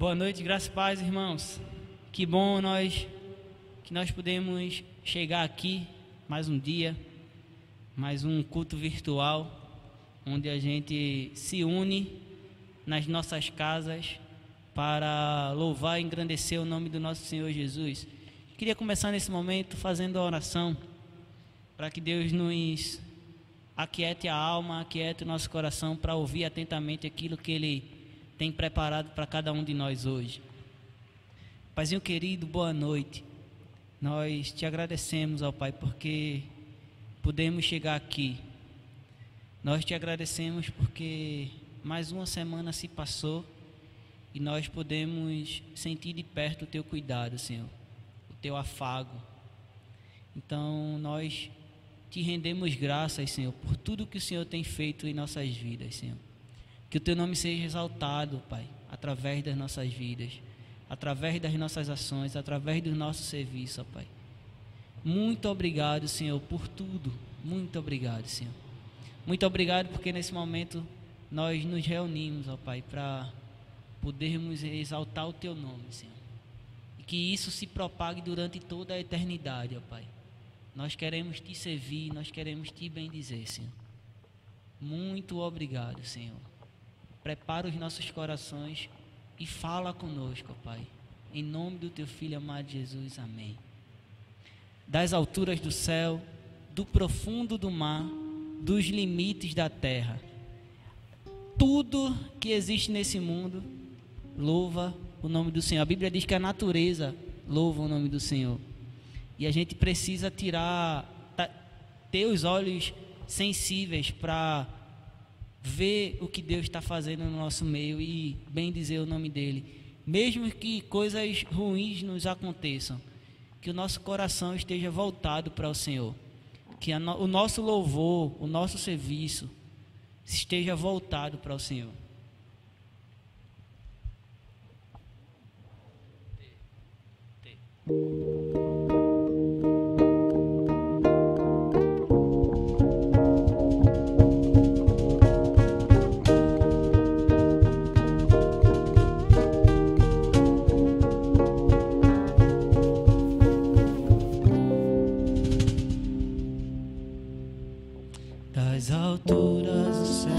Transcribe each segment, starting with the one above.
Boa noite, graças e paz, irmãos. Que bom que nós podemos chegar aqui mais um dia, mais um culto virtual, onde a gente se une nas nossas casas para louvar e engrandecer o nome do nosso Senhor Jesus. Queria começar nesse momento fazendo a oração para que Deus nos aquiete a alma, aquiete o nosso coração para ouvir atentamente aquilo que Ele tem preparado para cada um de nós hoje. Paizinho querido, boa noite. Nós te agradecemos, ó Pai, porque podemos chegar aqui. Nós te agradecemos porque mais uma semana se passou e nós podemos sentir de perto o teu cuidado, Senhor, o teu afago. Então nós te rendemos graças, Senhor, por tudo que o Senhor tem feito em nossas vidas, Senhor. Que o teu nome seja exaltado, Pai, através das nossas vidas, através das nossas ações, através do nosso serviço, ó Pai. Muito obrigado, Senhor, por tudo. Muito obrigado, Senhor. Muito obrigado porque nesse momento nós nos reunimos, ó Pai, para podermos exaltar o teu nome, Senhor. E que isso se propague durante toda a eternidade, ó Pai. Nós queremos te servir, nós queremos te bendizer, Senhor. Muito obrigado, Senhor. Prepara os nossos corações e fala conosco, Pai. Em nome do teu Filho amado Jesus, amém. Das alturas do céu, do profundo do mar, dos limites da terra, tudo que existe nesse mundo louva o nome do Senhor. A Bíblia diz que a natureza louva o nome do Senhor. E a gente precisa ter os olhos sensíveis para ver o que Deus está fazendo no nosso meio e bem dizer o nome dele. Mesmo que coisas ruins nos aconteçam, que o nosso coração esteja voltado para o Senhor. Que o nosso louvor, o nosso serviço esteja voltado para o Senhor. Das alturas do céu,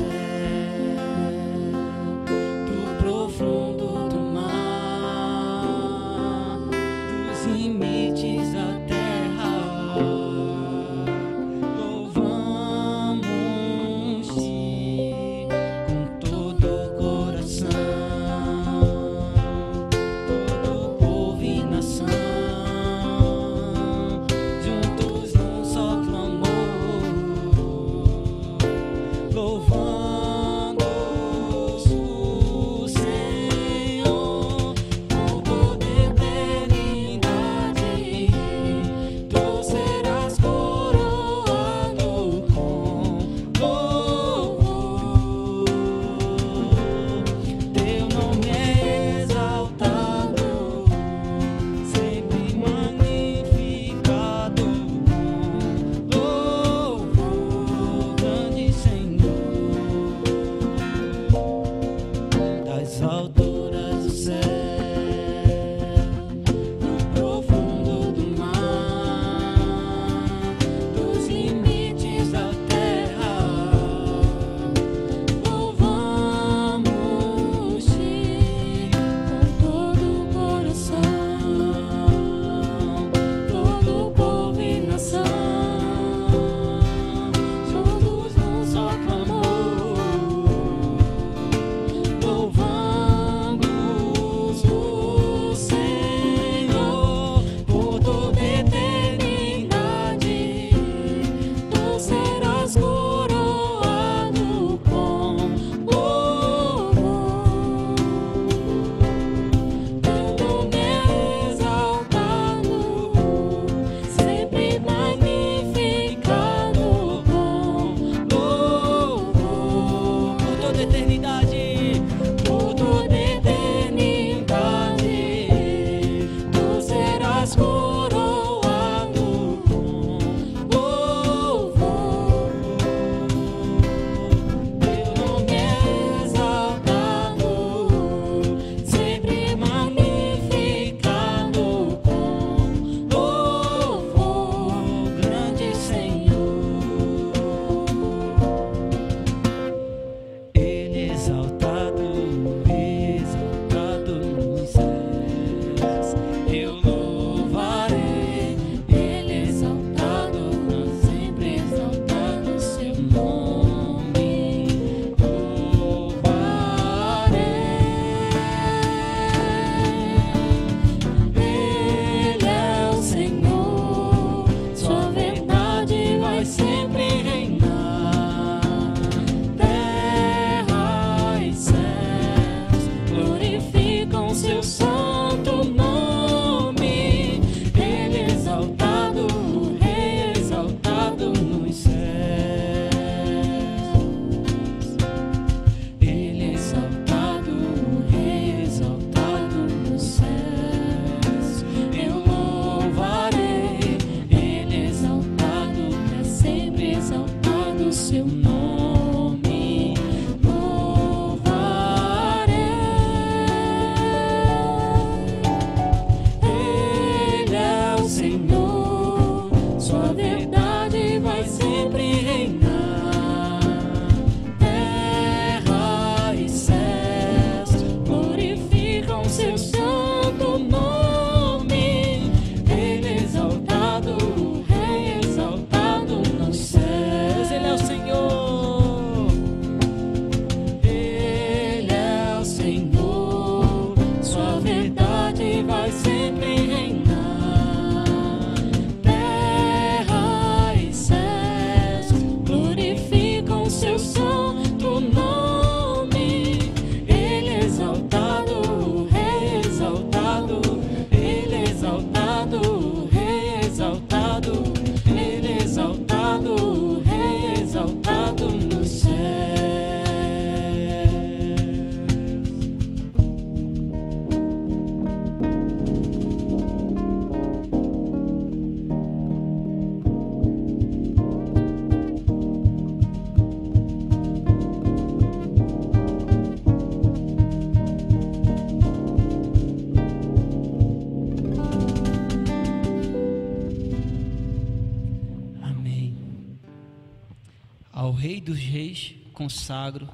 dos Reis, consagro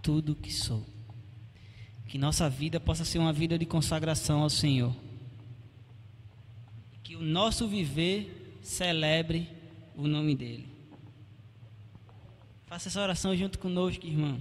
tudo que sou. Que nossa vida possa ser uma vida de consagração ao Senhor. Que o nosso viver celebre o nome dEle. Faça essa oração junto conosco, irmão.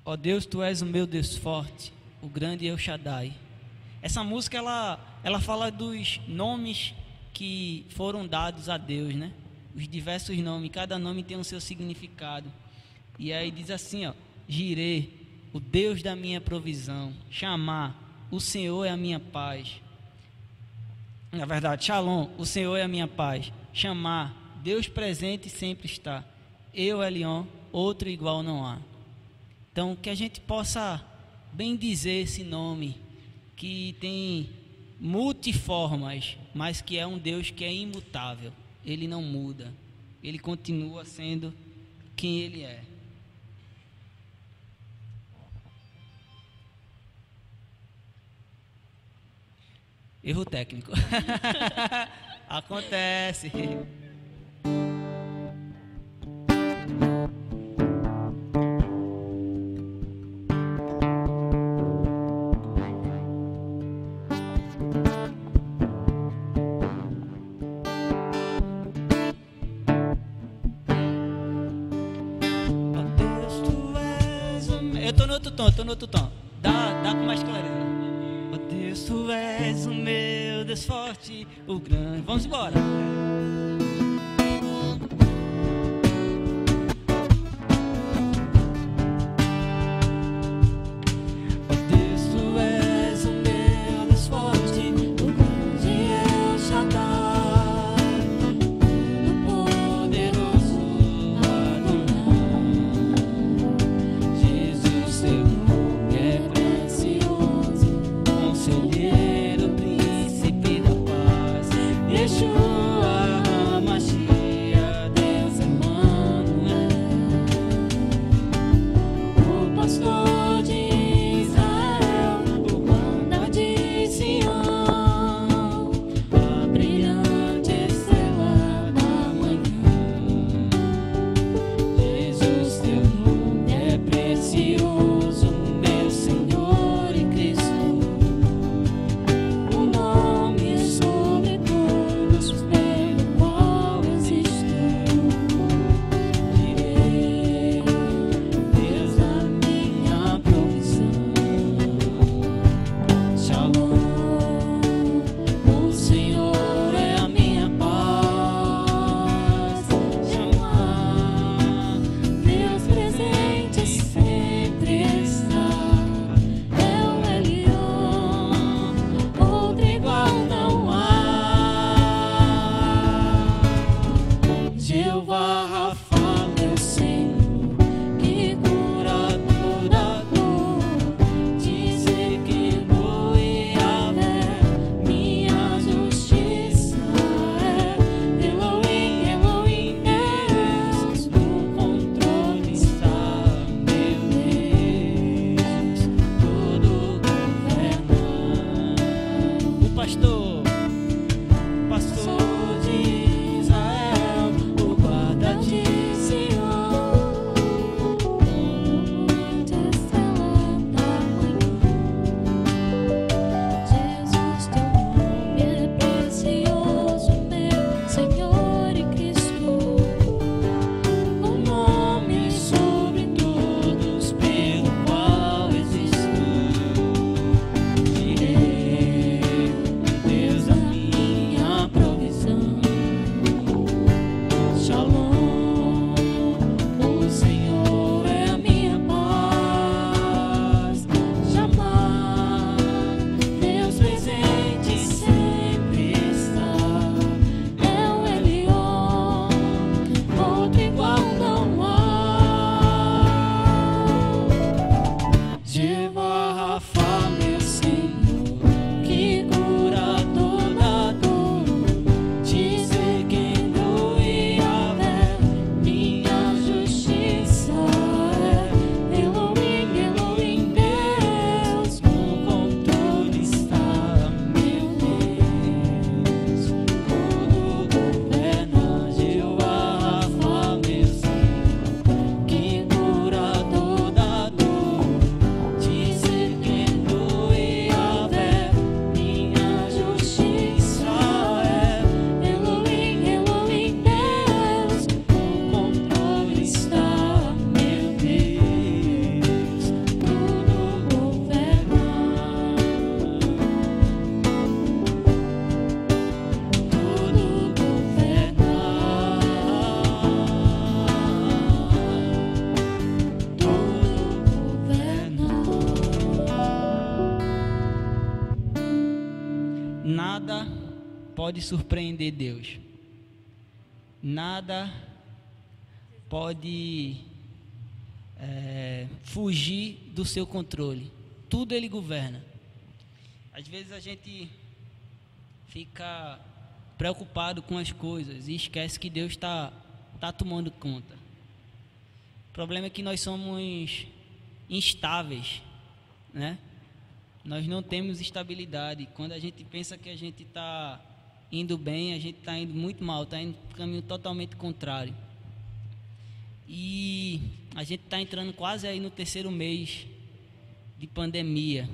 Ó Deus, tu és o meu Deus forte, o grande El Shaddai. Essa música ela fala dos nomes que foram dados a Deus, né? Os diversos nomes, cada nome tem o seu significado. E aí diz assim, ó: Jirê, o Deus da minha provisão. Chamar, o Senhor é a minha paz. Na verdade, Shalom, o Senhor é a minha paz. Chamar, Deus presente sempre está. Eu, Elion, outro igual não há. Então, que a gente possa bem dizer esse nome, que tem multiformas, mas que é um Deus que é imutável. Ele não muda. Ele continua sendo quem Ele é. Erro técnico. Acontece. Eu tô no outro tom. Dá com mais clareza. Ó Deus, tu és o meu Deus forte, o grande. Vamos embora. Ó Deus, tu és o meu Deus forte, o grande El Shaddai, o poderoso Adonai. Jesus, teu nome é precioso, Conselheiro, Príncipe da paz, Yeshua. nada pode surpreender Deus. Nada pode fugir do seu controle. Tudo Ele governa. Às vezes a gente fica preocupado com as coisas e esquece que Deus está tomando conta. O problema é que nós somos instáveis, né? Nós não temos estabilidade. Quando a gente pensa que a gente está indo bem, a gente está indo muito mal, está indo para um caminho totalmente contrário. E a gente está entrando quase aí no 3º mês de pandemia.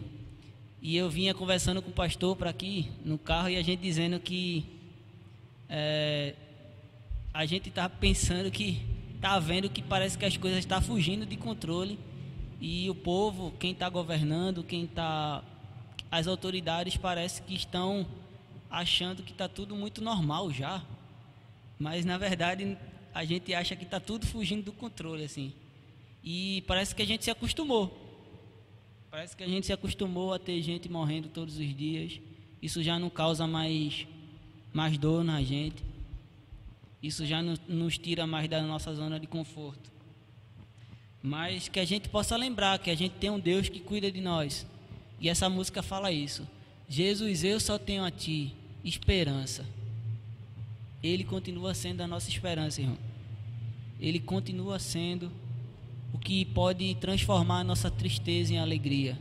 E eu vinha conversando com o pastor para aqui no carro e a gente dizendo que a gente está pensando que está vendo que parece que as coisas estão fugindo de controle. E o povo, quem está governando, as autoridades parece que estão achando que está tudo muito normal já, mas na verdade a gente acha que está tudo fugindo do controle, assim. E parece que a gente se acostumou. Parece que a gente se acostumou a ter gente morrendo todos os dias. Isso já não causa mais dor na gente. Isso já nos tira mais da nossa zona de conforto. Mas que a gente possa lembrar que a gente tem um Deus que cuida de nós. E essa música fala isso. Jesus, eu só tenho a Ti esperança. Ele continua sendo a nossa esperança, irmão. Ele continua sendo o que pode transformar a nossa tristeza em alegria.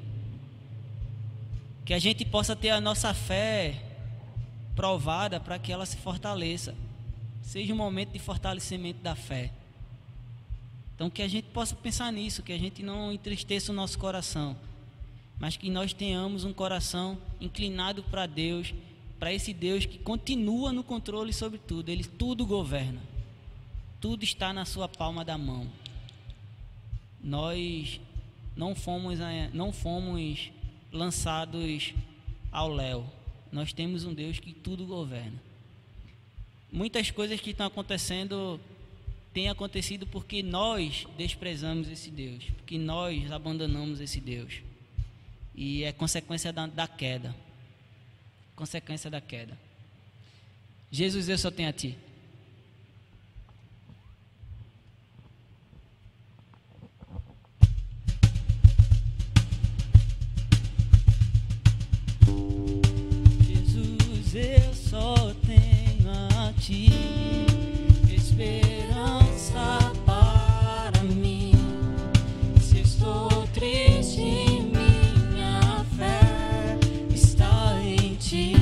Que a gente possa ter a nossa fé provada para que ela se fortaleça. Seja um momento de fortalecimento da fé. Então que a gente possa pensar nisso, que a gente não entristeça o nosso coração, mas que nós tenhamos um coração inclinado para Deus, para esse Deus que continua no controle sobre tudo. Ele tudo governa, tudo está na sua palma da mão. Nós não fomos lançados ao léu. Nós temos um Deus que tudo governa. Muitas coisas que estão acontecendo têm acontecido porque nós desprezamos esse Deus, porque nós abandonamos esse Deus. E é consequência da queda. Consequência da queda. Jesus, eu só tenho a Ti. Jesus, eu só tenho a Ti. Esperança para mim. Se estou triste, minha fé está em Ti.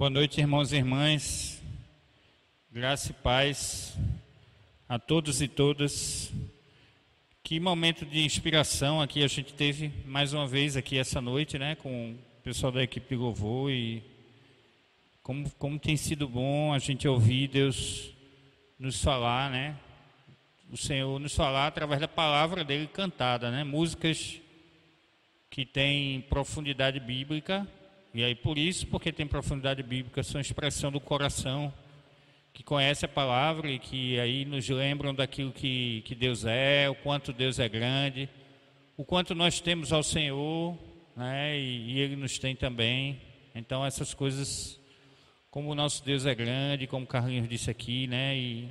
Boa noite, irmãos e irmãs. Graça e paz a todos e todas. Que momento de inspiração aqui a gente teve mais uma vez aqui essa noite, né, com o pessoal da equipe de louvor, e como tem sido bom a gente ouvir Deus nos falar, né? O Senhor nos falar através da palavra dele cantada, né? Músicas que têm profundidade bíblica. E aí, por isso, porque tem profundidade bíblica, são expressão do coração que conhece a palavra e que aí nos lembram daquilo que Deus é, o quanto Deus é grande, o quanto nós temos ao Senhor, né? E Ele nos tem também. Então, essas coisas, como o nosso Deus é grande, como o Carlinhos disse aqui, né? E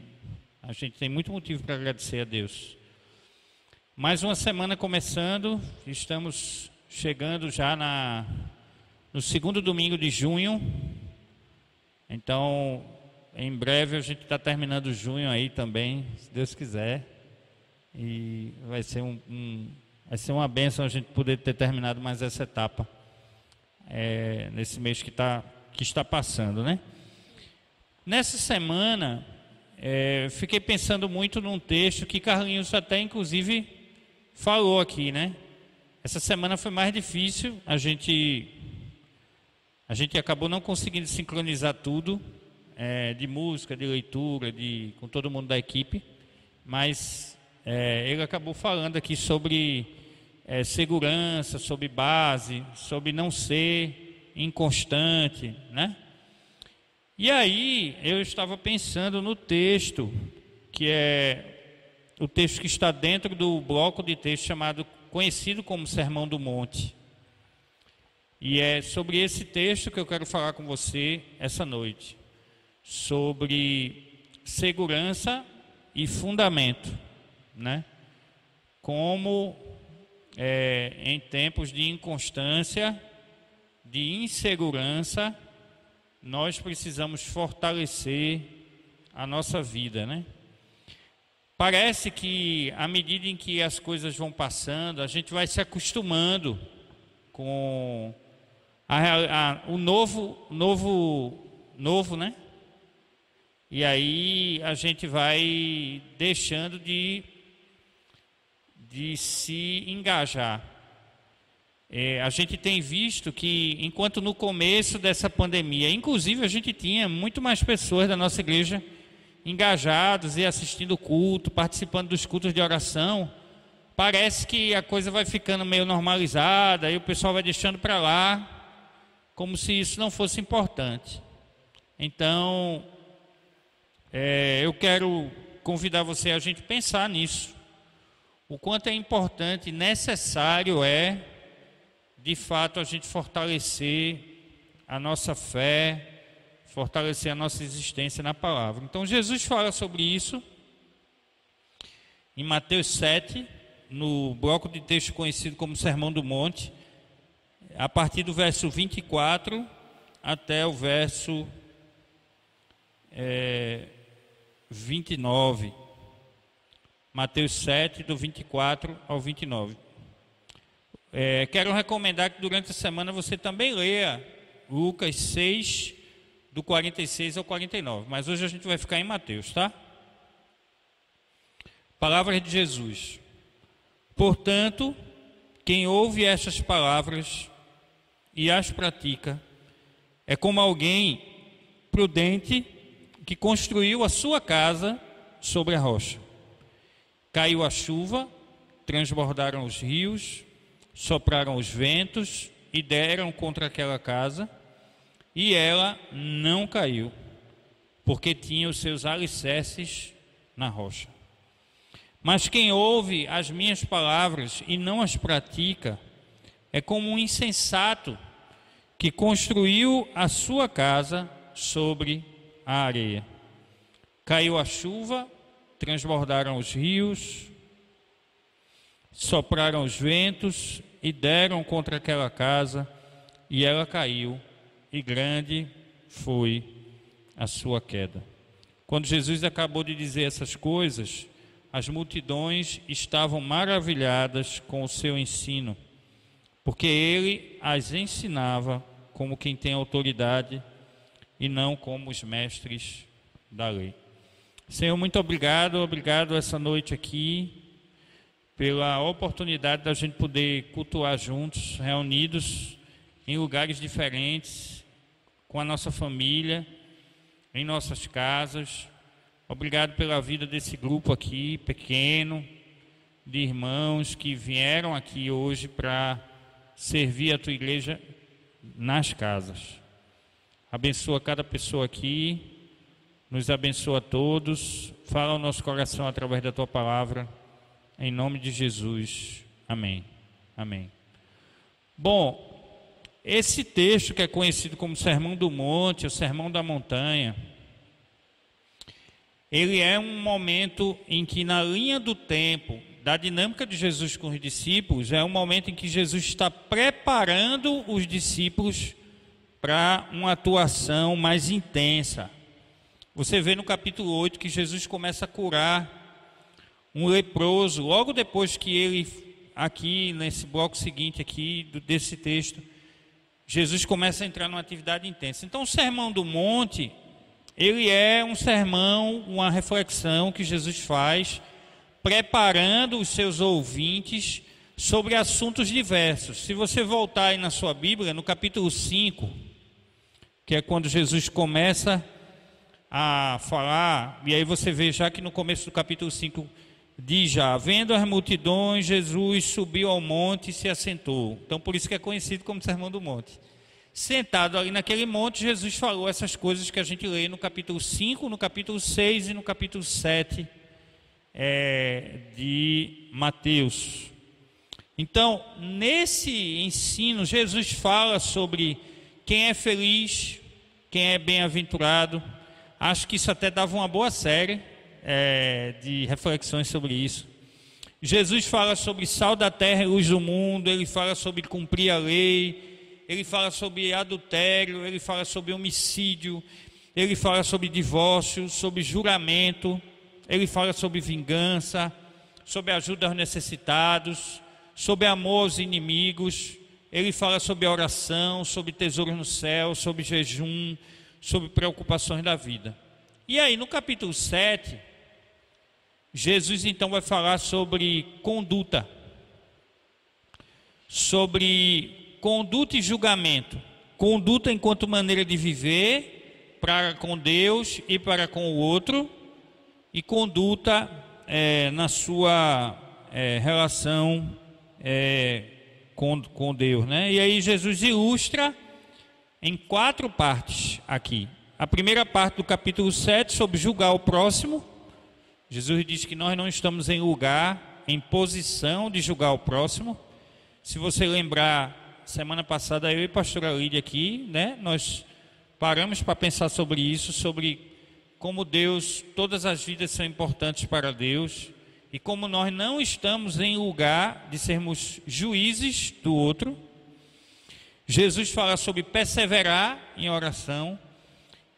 a gente tem muito motivo para agradecer a Deus. Mais uma semana começando, estamos chegando já no segundo domingo de junho. Então, em breve a gente está terminando junho aí também, se Deus quiser. E vai ser vai ser uma bênção a gente poder ter terminado mais essa etapa nesse mês que está passando, né? Nessa semana, fiquei pensando muito num texto que Carlinhos até inclusive falou aqui, né? Essa semana foi mais difícil, a gente acabou não conseguindo sincronizar tudo, de música, de leitura, com todo mundo da equipe, mas ele acabou falando aqui sobre segurança, sobre base, sobre não ser inconstante, né? E aí eu estava pensando no texto, que é o texto que está dentro do bloco de texto conhecido como Sermão do Monte. E é sobre esse texto que eu quero falar com você essa noite, sobre segurança e fundamento, né? Como em tempos de inconstância, de insegurança, nós precisamos fortalecer a nossa vida, né? Parece que à medida em que as coisas vão passando, a gente vai se acostumando com o novo, né? E aí a gente vai deixando de se engajar. A gente tem visto que, enquanto no começo dessa pandemia, inclusive a gente tinha muito mais pessoas da nossa igreja engajados e assistindo o culto, participando dos cultos de oração, parece que a coisa vai ficando meio normalizada e o pessoal vai deixando para lá, como se isso não fosse importante. Então, eu quero convidar você a gente pensar nisso. O quanto é importante e necessário de fato, a gente fortalecer a nossa fé, fortalecer a nossa existência na palavra. Então, Jesus fala sobre isso em Mateus 7, no bloco de texto conhecido como Sermão do Monte, a partir do verso 24 até o verso 29. Mateus 7, do 24 ao 29. Quero recomendar que durante a semana você também leia Lucas 6, do 46 ao 49. Mas hoje a gente vai ficar em Mateus, tá? Palavras de Jesus. Portanto, quem ouve estas palavras e as pratica é como alguém prudente que construiu a sua casa sobre a rocha. Caiu a chuva, transbordaram os rios, sopraram os ventos e deram contra aquela casa, e ela não caiu, porque tinha os seus alicerces na rocha. Mas quem ouve as minhas palavras e não as pratica é como um insensato que construiu a sua casa sobre a areia. Caiu a chuva, transbordaram os rios, sopraram os ventos e deram contra aquela casa, e ela caiu, e grande foi a sua queda. Quando Jesus acabou de dizer essas coisas, as multidões estavam maravilhadas com o seu ensino, porque ele as ensinava como quem tem autoridade e não como os mestres da lei. Senhor, muito obrigado essa noite aqui, pela oportunidade da gente poder cultuar juntos, reunidos em lugares diferentes, com a nossa família, em nossas casas. Obrigado pela vida desse grupo aqui, pequeno, de irmãos que vieram aqui hoje para servir a tua igreja nas casas. Abençoa cada pessoa aqui, nos abençoa a todos, fala ao nosso coração através da tua palavra, em nome de Jesus. Amém. Amém. Bom, esse texto que é conhecido como Sermão do Monte, o Sermão da Montanha, ele é um momento em que, na linha do tempo, da dinâmica de Jesus com os discípulos, é um momento em que Jesus está preparando os discípulos para uma atuação mais intensa. Você vê no capítulo 8 que Jesus começa a curar um leproso, logo depois que ele, aqui nesse bloco seguinte aqui desse texto, Jesus começa a entrar numa atividade intensa. Então o Sermão do Monte, ele é um sermão, uma reflexão que Jesus faz, preparando os seus ouvintes sobre assuntos diversos. Se você voltar aí na sua Bíblia, no capítulo 5, que é quando Jesus começa a falar, e aí você vê já que no começo do capítulo 5 diz já: vendo as multidões, Jesus subiu ao monte e se assentou. Então por isso que é conhecido como Sermão do Monte. Sentado ali naquele monte, Jesus falou essas coisas que a gente lê no capítulo 5, no capítulo 6 e no capítulo 7 de Mateus. Então, nesse ensino, Jesus fala sobre quem é feliz, quem é bem-aventurado. Acho que isso até dava uma boa série de reflexões sobre isso. Jesus fala sobre sal da terra e luz do mundo, ele fala sobre cumprir a lei, ele fala sobre adultério, ele fala sobre homicídio, ele fala sobre divórcio, sobre juramento, ele fala sobre vingança, sobre ajuda aos necessitados, sobre amor aos inimigos, ele fala sobre oração, sobre tesouros no céu, sobre jejum, sobre preocupações da vida. E aí no capítulo 7, Jesus então vai falar sobre conduta, sobre conduta e julgamento. Conduta enquanto maneira de viver para com Deus e para com o outro, e conduta na sua relação com Deus, né? E aí Jesus ilustra em 4 partes aqui. A primeira parte do capítulo 7 sobre julgar o próximo. Jesus diz que nós não estamos em lugar, em posição de julgar o próximo. Se você lembrar, semana passada eu e a pastora Lídia aqui, né, nós paramos para pensar sobre isso, sobre como Deus, todas as vidas são importantes para Deus, e como nós não estamos em lugar de sermos juízes do outro. Jesus fala sobre perseverar em oração,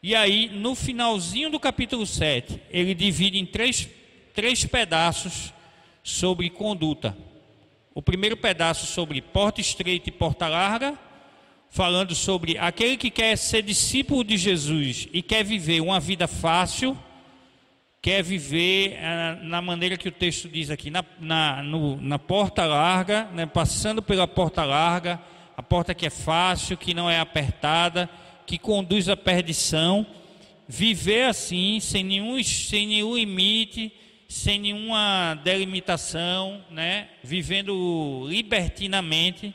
e aí no finalzinho do capítulo 7, ele divide em três pedaços sobre conduta. O primeiro pedaço sobre porta estreita e porta larga, falando sobre aquele que quer ser discípulo de Jesus e quer viver uma vida fácil, quer viver na maneira que o texto diz aqui, na porta larga, né, passando pela porta larga, a porta que é fácil, que não é apertada, que conduz à perdição, viver assim, sem nenhum limite, sem nenhuma delimitação, né? Vivendo libertinamente,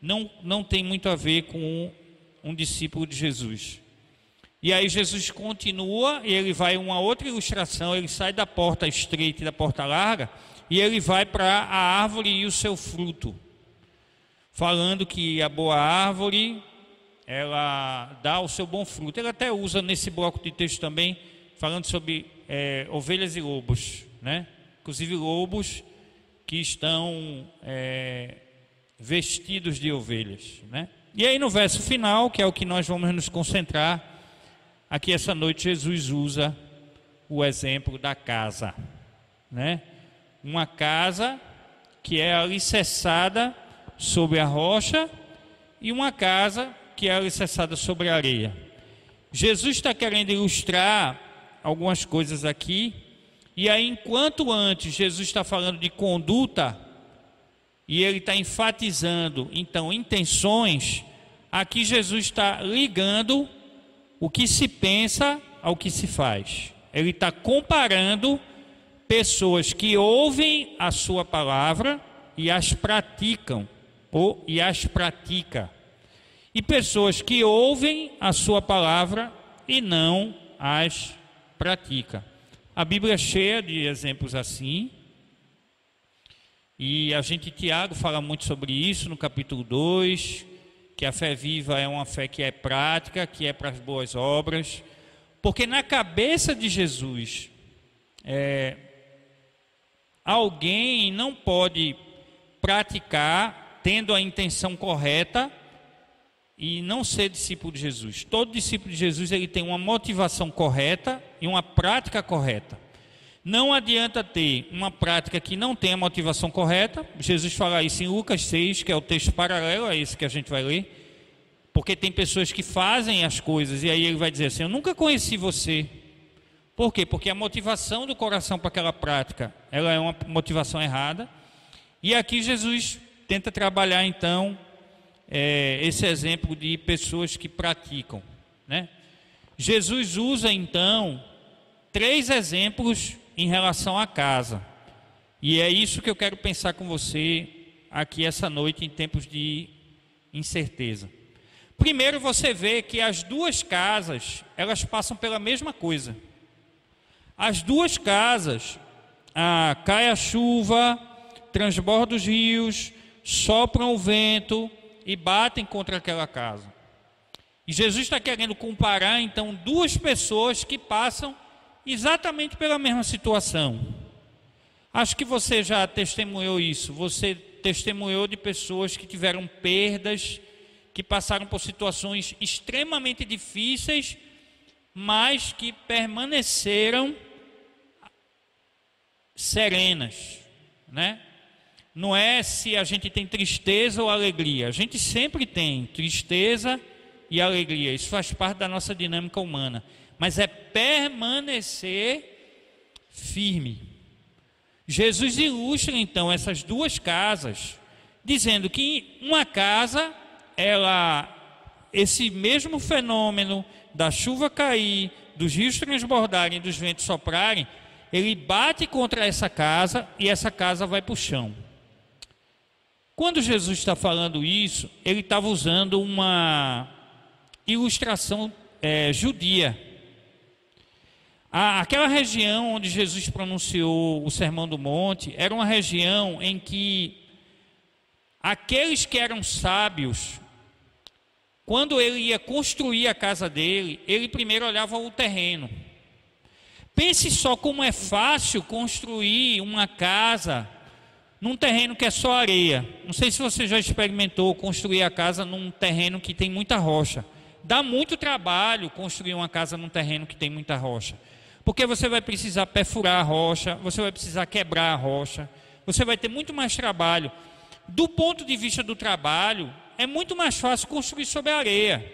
não tem muito a ver com um discípulo de Jesus. E aí Jesus continua, e ele vai uma outra ilustração, ele sai da porta estreita e da porta larga, e ele vai para a árvore e o seu fruto, falando que a boa árvore, ela dá o seu bom fruto. Ele até usa nesse bloco de texto também, falando sobre ovelhas e lobos, né? Inclusive lobos que estão vestidos de ovelhas, né? E aí no verso final, que é o que nós vamos nos concentrar aqui essa noite, Jesus usa o exemplo da casa, né? Uma casa que é alicerçada sobre a rocha e uma casa que é alicerçada sobre a areia. Jesus está querendo ilustrar algumas coisas aqui, e aí enquanto antes Jesus está falando de conduta, e ele está enfatizando então intenções, aqui Jesus está ligando o que se pensa ao que se faz. Ele está comparando pessoas que ouvem a sua palavra e as praticam, e pessoas que ouvem a sua palavra e não as praticam. A Bíblia é cheia de exemplos assim, e Tiago fala muito sobre isso no capítulo 2, que a fé viva é uma fé que é prática, que é para as boas obras, porque na cabeça de Jesus, alguém não pode praticar tendo a intenção correta e não ser discípulo de Jesus. Todo discípulo de Jesus, ele tem uma motivação correta e uma prática correta. Não adianta ter uma prática que não tenha motivação correta. Jesus fala isso em Lucas 6, que é o texto paralelo a esse que a gente vai ler. Porque tem pessoas que fazem as coisas e aí ele vai dizer assim: eu nunca conheci você. Por quê? Porque a motivação do coração para aquela prática, ela é uma motivação errada. E aqui Jesus tenta trabalhar então esse exemplo de pessoas que praticam, né? Jesus usa então 3 exemplos em relação à casa, e é isso que eu quero pensar com você aqui essa noite em tempos de incerteza. Primeiro, você vê que as 2 casas, elas passam pela mesma coisa. As 2 casas, cai a chuva, transborda os rios, sopram o vento e batem contra aquela casa. E Jesus está querendo comparar então 2 pessoas que passam exatamente pela mesma situação. Acho que você já testemunhou isso. Você testemunhou de pessoas que tiveram perdas, que passaram por situações extremamente difíceis, mas que permaneceram serenas, né? Não é se a gente tem tristeza ou alegria. A gente sempre tem tristeza e alegria. Isso faz parte da nossa dinâmica humana. Mas é permanecer firme. Jesus ilustra então essas 2 casas, dizendo que uma casa, esse mesmo fenômeno da chuva cair, dos rios transbordarem, dos ventos soprarem, ele bate contra essa casa e essa casa vai para o chão. Quando Jesus está falando isso, ele estava usando uma ilustração judia. Aquela região onde Jesus pronunciou o Sermão do Monte era uma região em que aqueles que eram sábios, quando ele ia construir a casa dele, ele primeiro olhava o terreno. Pense só como é fácil construir uma casa num terreno que é só areia. Não sei se você já experimentou construir a casa num terreno que tem muita rocha. Dá muito trabalho construir uma casa num terreno que tem muita rocha. Porque você vai precisar perfurar a rocha, você vai precisar quebrar a rocha, você vai ter muito mais trabalho. Do ponto de vista do trabalho, é muito mais fácil construir sobre a areia.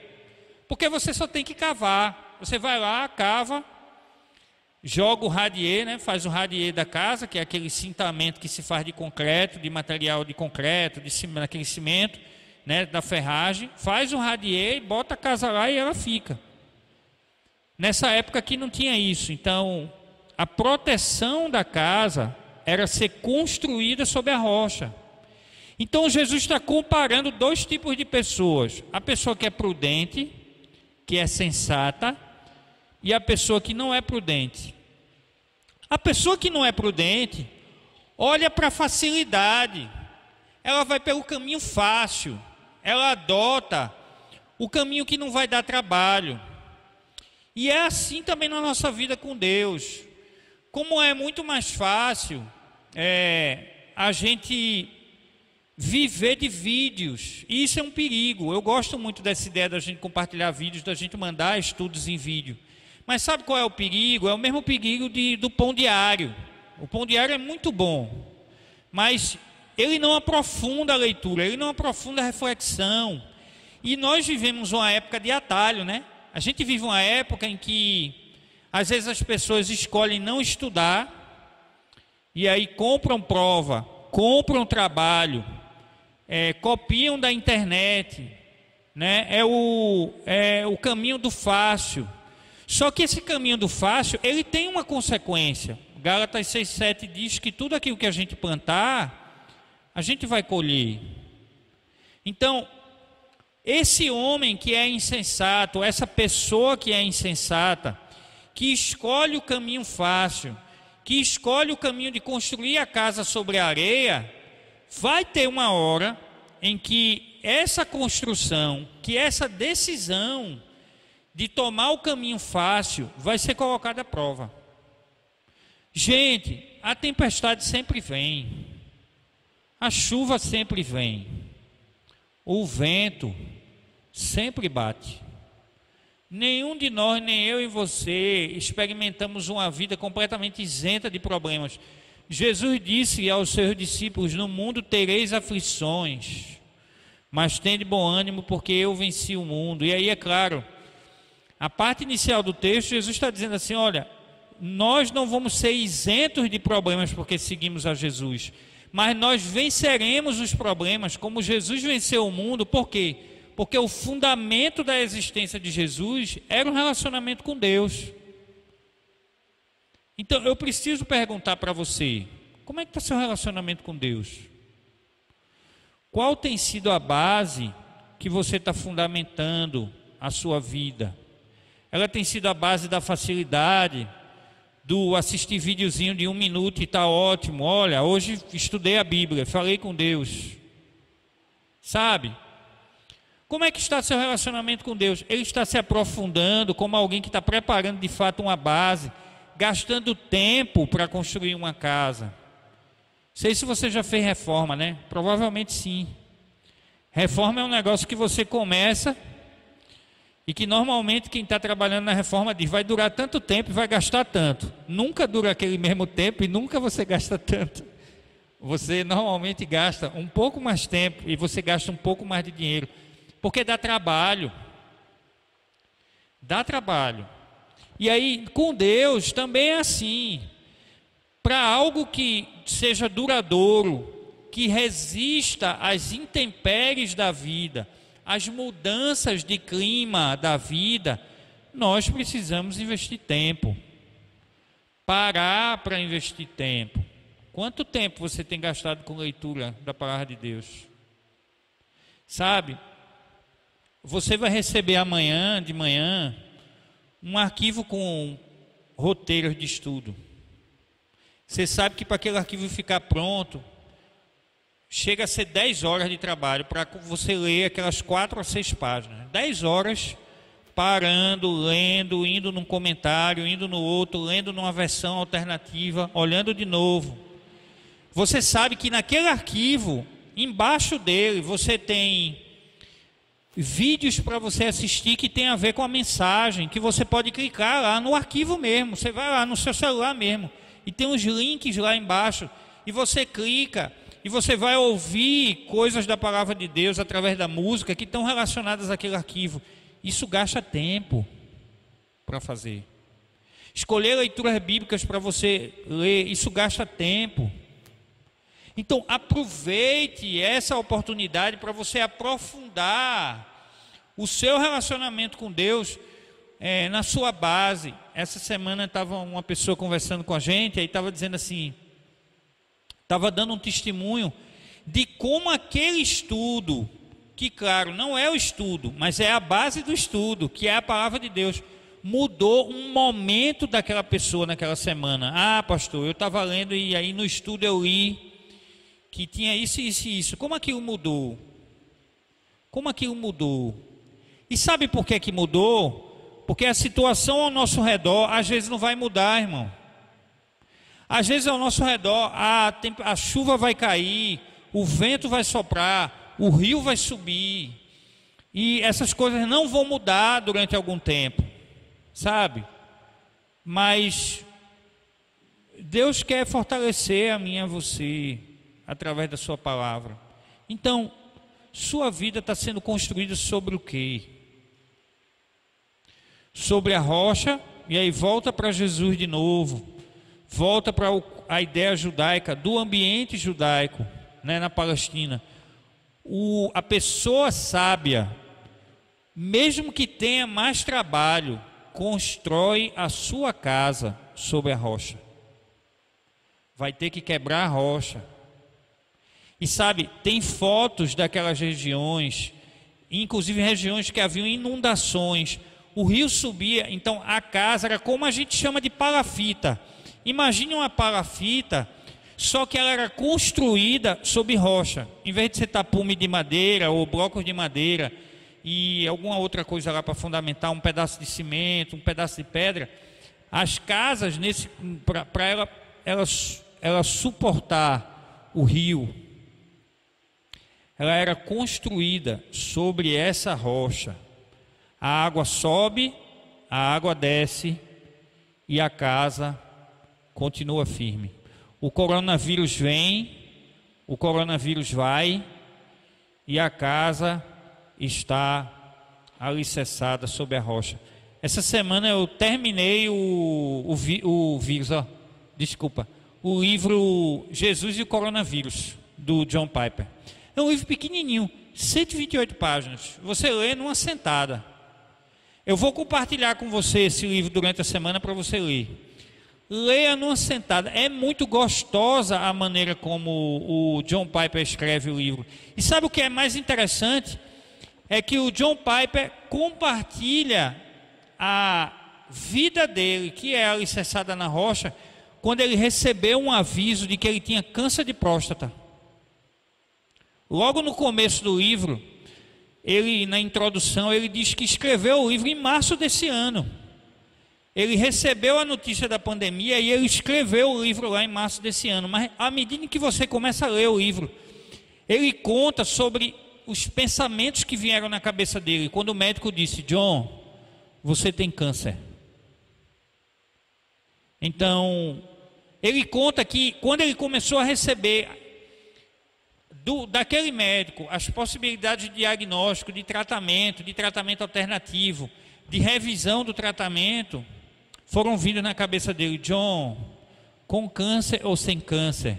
Porque você só tem que cavar. Você vai lá, cava, joga o radier, né? Faz o radier da casa, que é aquele cintamento que se faz de concreto, de material de concreto, daquele cimento, né? Da ferragem. Faz o radier, bota a casa lá e ela fica. Nessa época aqui não tinha isso. Então, a proteção da casa era ser construída sobre a rocha. Então, Jesus está comparando 2 tipos de pessoas. A pessoa que é prudente, que é sensata, e a pessoa que não é prudente. A pessoa que não é prudente olha para a facilidade, ela vai pelo caminho fácil, ela adota o caminho que não vai dar trabalho. E é assim também na nossa vida com Deus. Como é muito mais fácil a gente viver de vídeos, e isso é um perigo. Eu gosto muito dessa ideia da gente compartilhar vídeos, da gente mandar estudos em vídeo. Mas sabe qual é o perigo? É o mesmo perigo do pão diário. O pão diário é muito bom, mas ele não aprofunda a leitura, ele não aprofunda a reflexão. E nós vivemos uma época de atalho, né? A gente vive uma época em que às vezes as pessoas escolhem não estudar e aí compram prova, compram trabalho, copiam da internet, né? É o caminho do fácil. Só que esse caminho do fácil, ele tem uma consequência. Gálatas 6,7 diz que tudo aquilo que a gente plantar, a gente vai colher. Então, esse homem que é insensato, essa pessoa que é insensata, que escolhe o caminho fácil, que escolhe o caminho de construir a casa sobre a areia, vai ter uma hora em que essa construção, que essa decisão de tomar o caminho fácil vai ser colocada à prova. Gente, a tempestade sempre vem, a chuva sempre vem, o vento sempre bate. Nenhum de nós, nem eu e você, experimentamos uma vida completamente isenta de problemas. Jesus disse aos seus discípulos: no mundo tereis aflições, mas tende bom ânimo, porque eu venci o mundo. E aí, é claro, a parte inicial do texto, Jesus está dizendo assim: olha, nós não vamos ser isentos de problemas porque seguimos a Jesus, mas nós venceremos os problemas como Jesus venceu o mundo. Por quê? Porque o fundamento da existência de Jesus era um relacionamento com Deus. Então eu preciso perguntar para você: como é que está seu relacionamento com Deus? Qual tem sido a base que você está fundamentando a sua vida? Ela tem sido a base da facilidade, do assistir videozinho de 1 minuto e está ótimo, olha, hoje estudei a Bíblia, falei com Deus, sabe? Como é que está seu relacionamento com Deus? Ele está se aprofundando como alguém que está preparando de fato uma base, gastando tempo para construir uma casa. Não sei se você já fez reforma, né? Provavelmente sim. Reforma é um negócio que você começa e que normalmente quem está trabalhando na reforma diz: vai durar tanto tempo e vai gastar tanto. Nunca dura aquele mesmo tempo e nunca você gasta tanto. Você normalmente gasta um pouco mais tempo e você gasta um pouco mais de dinheiro, porque dá trabalho. Dá trabalho. E aí, com Deus também é assim. Para algo que seja duradouro, que resista às intempéries da vida, às mudanças de clima da vida, nós precisamos investir tempo. Parar para investir tempo. Quanto tempo você tem gastado com leitura da palavra de Deus? Sabe? Você vai receber amanhã, de manhã, um arquivo com roteiros de estudo. Você sabe que para aquele arquivo ficar pronto, chega a ser 10 horas de trabalho para você ler aquelas 4 a 6 páginas. 10 horas parando, lendo, indo num comentário, indo no outro, lendo numa versão alternativa, olhando de novo. Você sabe que naquele arquivo, embaixo dele, você tem vídeos para você assistir que tem a ver com a mensagem, que você pode clicar lá no arquivo mesmo. Você vai lá no seu celular mesmo e tem uns links lá embaixo e você clica e você vai ouvir coisas da palavra de Deus através da música que estão relacionadas àquele arquivo. Isso gasta tempo para fazer. Escolher leituras bíblicas para você ler, isso gasta tempo. Então aproveite essa oportunidade para você aprofundar o seu relacionamento com Deus na sua base. Essa semana estava uma pessoa conversando com a gente, aí estava dizendo assim, estava dando um testemunho de como aquele estudo, que claro, não é o estudo, mas é a base do estudo, que é a palavra de Deus, mudou um momento daquela pessoa naquela semana. Ah, pastor, eu estava lendo e aí no estudo eu li que tinha isso, isso e isso. Como aquilo mudou? Como aquilo mudou? E sabe por que mudou? Porque a situação ao nosso redor às vezes não vai mudar, irmão. Às vezes ao nosso redor a chuva vai cair, o vento vai soprar, o rio vai subir, e essas coisas não vão mudar durante algum tempo, sabe? Mas Deus quer fortalecer a mim e a você através da sua palavra. Então, sua vida está sendo construída sobre o quê? sobre a rocha, e aí volta para Jesus de novo, volta para a ideia judaica, do ambiente judaico, né, na Palestina. A pessoa sábia, mesmo que tenha mais trabalho, constrói a sua casa sobre a rocha. Vai ter que quebrar a rocha. E sabe, tem fotos daquelas regiões, inclusive regiões que haviam inundações. O rio subia, então a casa era como a gente chama de palafita. Imagine uma palafita, só que ela era construída sobre rocha. Em vez de ser tapume de madeira ou blocos de madeira e alguma outra coisa lá para fundamentar, um pedaço de cimento, um pedaço de pedra, as casas, para ela suportar o rio, ela era construída sobre essa rocha. A água sobe, a água desce e a casa continua firme. O coronavírus vem, o coronavírus vai e a casa está alicerçada sobre a rocha. Essa semana eu terminei o livro Jesus e o Coronavírus, do John Piper. É um livro pequenininho, 128 páginas. Você lê numa sentada. Eu vou compartilhar com você esse livro durante a semana para você ler. Leia numa sentada. É muito gostosa a maneira como o John Piper escreve o livro. E sabe o que é mais interessante? É que o John Piper compartilha a vida dele, que é alicerçada na rocha, quando ele recebeu um aviso de que ele tinha câncer de próstata. Logo no começo do livro, na introdução, ele diz que escreveu o livro em março desse ano. Ele recebeu a notícia da pandemia e ele escreveu o livro lá em março desse ano. Mas à medida que você começa a ler o livro, ele conta sobre os pensamentos que vieram na cabeça dele. Quando o médico disse: John, você tem câncer. Então, ele conta que quando ele começou a receber daquele médico as possibilidades de diagnóstico, de tratamento alternativo, de revisão do tratamento, foram vindo na cabeça dele: John, com câncer ou sem câncer,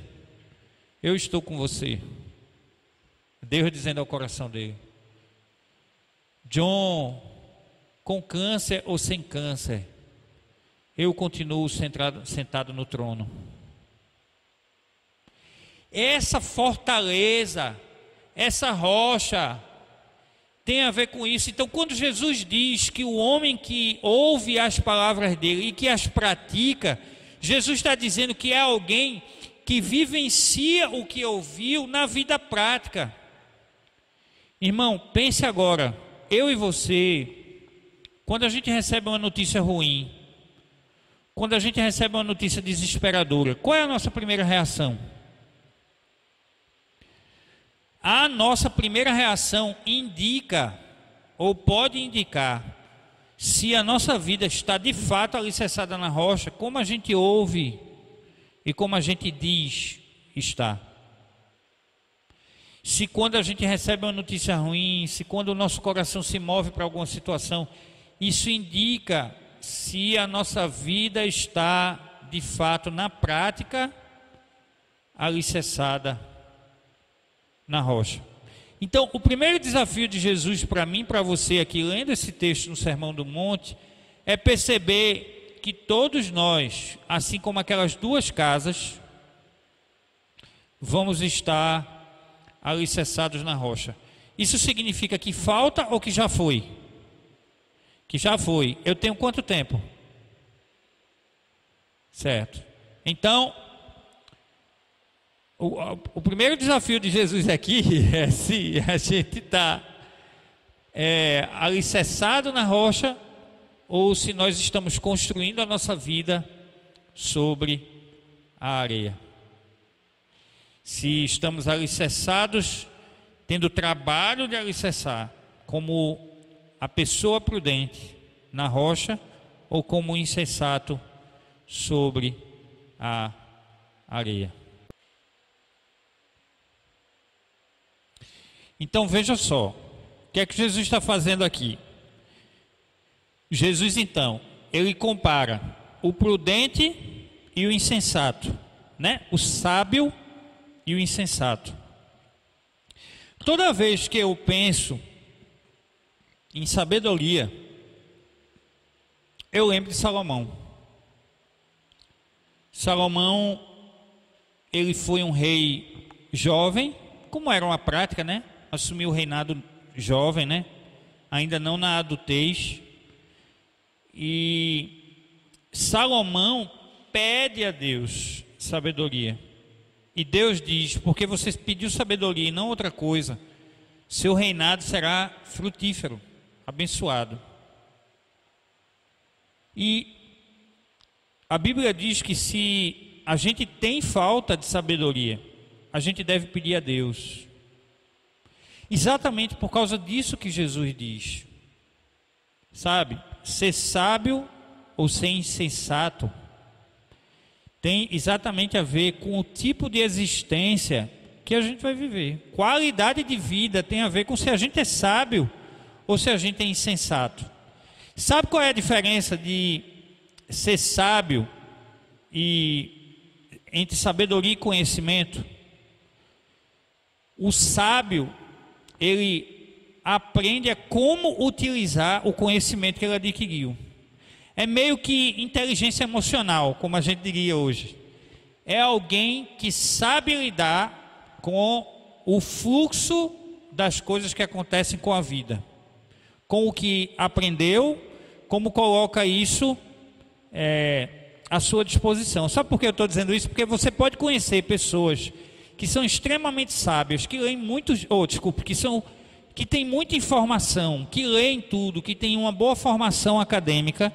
eu estou com você. Deus dizendo ao coração dele: John, com câncer ou sem câncer, eu continuo sentado no trono. Essa fortaleza, essa rocha, tem a ver com isso. Então, quando Jesus diz que o homem que ouve as palavras dele e que as pratica, Jesus está dizendo que é alguém que vivencia o que ouviu na vida prática. Irmão, pense agora, eu e você, quando a gente recebe uma notícia ruim, quando a gente recebe uma notícia desesperadora, qual é a nossa primeira reação? A nossa primeira reação indica, ou pode indicar, se a nossa vida está de fato alicerçada na rocha, como a gente ouve e como a gente diz está. Se quando a gente recebe uma notícia ruim, se quando o nosso coração se move para alguma situação, isso indica se a nossa vida está de fato na prática alicerçada na rocha. Então, o primeiro desafio de Jesus para mim, para você aqui, lendo esse texto no Sermão do Monte, é perceber que todos nós, assim como aquelas duas casas, vamos estar alicerçados na rocha. Isso significa que falta ou que já foi? Que já foi. Eu tenho quanto tempo? Certo. Então, o primeiro desafio de Jesus aqui é se a gente está alicerçado na rocha ou se nós estamos construindo a nossa vida sobre a areia. Se estamos alicerçados, tendo trabalho de alicerçar, como a pessoa prudente na rocha ou como o insensato sobre a areia. Então veja só, o que é que Jesus está fazendo aqui? Jesus, então, ele compara o prudente e o insensato, né? O sábio e o insensato. Toda vez que eu penso em sabedoria, eu lembro de Salomão. Salomão, ele foi um rei jovem, como era uma prática, né? Assumiu o reinado jovem, né? Ainda não na adultez. E Salomão pede a Deus sabedoria. E Deus diz: porque você pediu sabedoria e não outra coisa, seu reinado será frutífero, abençoado. E a Bíblia diz que se a gente tem falta de sabedoria, a gente deve pedir a Deus. Exatamente por causa disso que Jesus diz. Sabe, ser sábio ou ser insensato tem exatamente a ver com o tipo de existência que a gente vai viver. Qualidade de vida tem a ver com se a gente é sábio ou se a gente é insensato. Sabe qual é a diferença de ser sábio e entre sabedoria e conhecimento? O sábio, ele aprende a como utilizar o conhecimento que ele adquiriu. É meio que inteligência emocional, como a gente diria hoje. É alguém que sabe lidar com o fluxo das coisas que acontecem com a vida, com o que aprendeu, como coloca isso à sua disposição. Sabe por que eu estou dizendo isso? Porque você pode conhecer pessoas que são extremamente sábias, que leem muitos, que têm muita informação, que leem tudo, que têm uma boa formação acadêmica,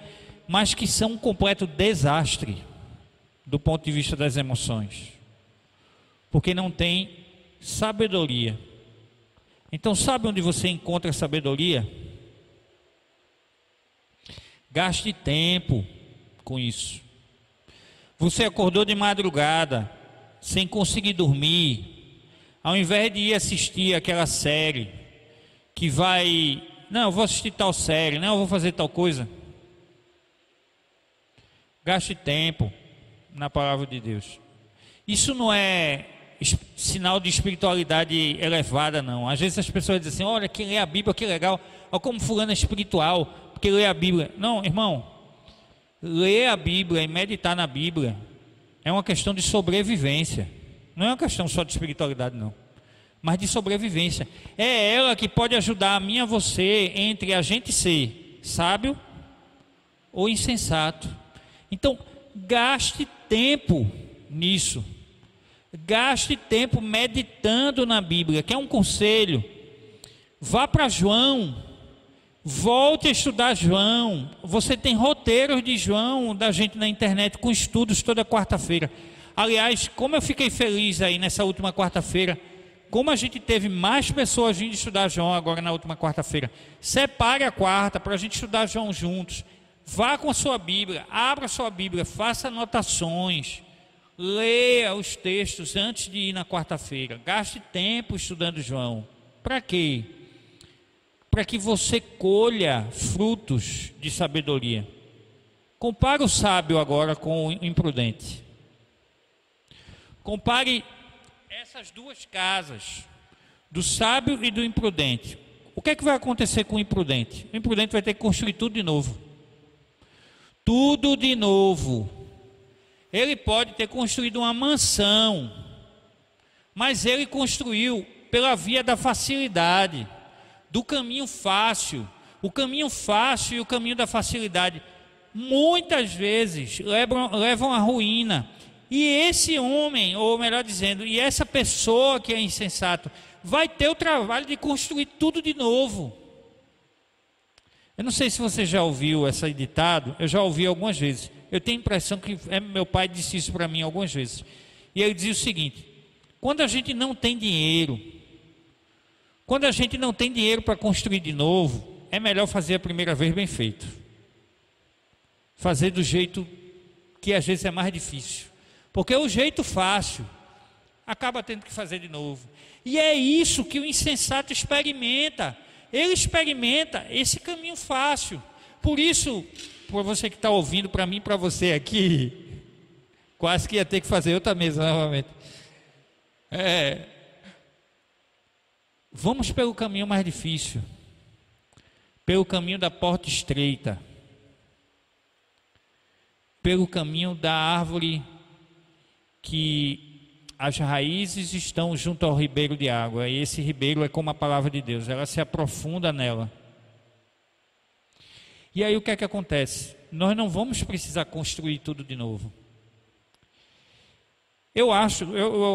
mas que são um completo desastre do ponto de vista das emoções, porque não tem sabedoria. Então, sabe onde você encontra sabedoria? Gaste tempo com isso. Você acordou de madrugada, sem conseguir dormir, ao invés de ir assistir aquela série, que vai, não, eu vou assistir tal série, não, eu vou fazer tal coisa. Gaste tempo na palavra de Deus. Isso não é sinal de espiritualidade elevada, não. Às vezes as pessoas dizem assim: olha, quem lê a Bíblia, que legal, olha como fulano é espiritual, porque lê a Bíblia. Não, irmão, ler a Bíblia e meditar na Bíblia é uma questão de sobrevivência. Não é uma questão só de espiritualidade, não, mas de sobrevivência. É ela que pode ajudar a mim e a você entre a gente ser sábio ou insensato. Então, gaste tempo nisso. Gaste tempo meditando na Bíblia. Quer um conselho? Vá para João. Volte a estudar João. Você tem roteiros de João da gente na internet com estudos toda quarta-feira. Aliás, como eu fiquei feliz aí nessa última quarta-feira, como a gente teve mais pessoas vindo estudar João agora na última quarta-feira. Separe a quarta para a gente estudar João juntos. Vá com a sua Bíblia, abra a sua Bíblia, faça anotações, leia os textos antes de ir na quarta-feira. Gaste tempo estudando João. Para quê? Para que você colha frutos de sabedoria. Compare o sábio agora com o imprudente. Compare essas duas casas, do sábio e do imprudente. O que é que vai acontecer com o imprudente? O imprudente vai ter que construir tudo de novo. Tudo de novo. Ele pode ter construído uma mansão, mas ele construiu pela via da facilidade, do caminho fácil. O caminho fácil e o caminho da facilidade muitas vezes levam à ruína. E esse homem, ou melhor dizendo, e essa pessoa que é insensato, vai ter o trabalho de construir tudo de novo. Eu não sei se você já ouviu esse ditado, eu já ouvi algumas vezes. Eu tenho a impressão que meu pai disse isso para mim algumas vezes. E ele dizia o seguinte: quando a gente não tem dinheiro, para construir de novo, é melhor fazer a primeira vez bem feito. Fazer do jeito que às vezes é mais difícil. Porque o jeito fácil acaba tendo que fazer de novo. E é isso que o insensato experimenta. Ele experimenta esse caminho fácil. Por isso, para você que está ouvindo, para mim, para você aqui, quase que ia ter que fazer outra mesa novamente. Vamos pelo caminho mais difícil, pelo caminho da porta estreita, pelo caminho da árvore que as raízes estão junto ao ribeiro de água, e esse ribeiro é como a palavra de Deus, ela se aprofunda nela. E aí o que é que acontece? Nós não vamos precisar construir tudo de novo. Eu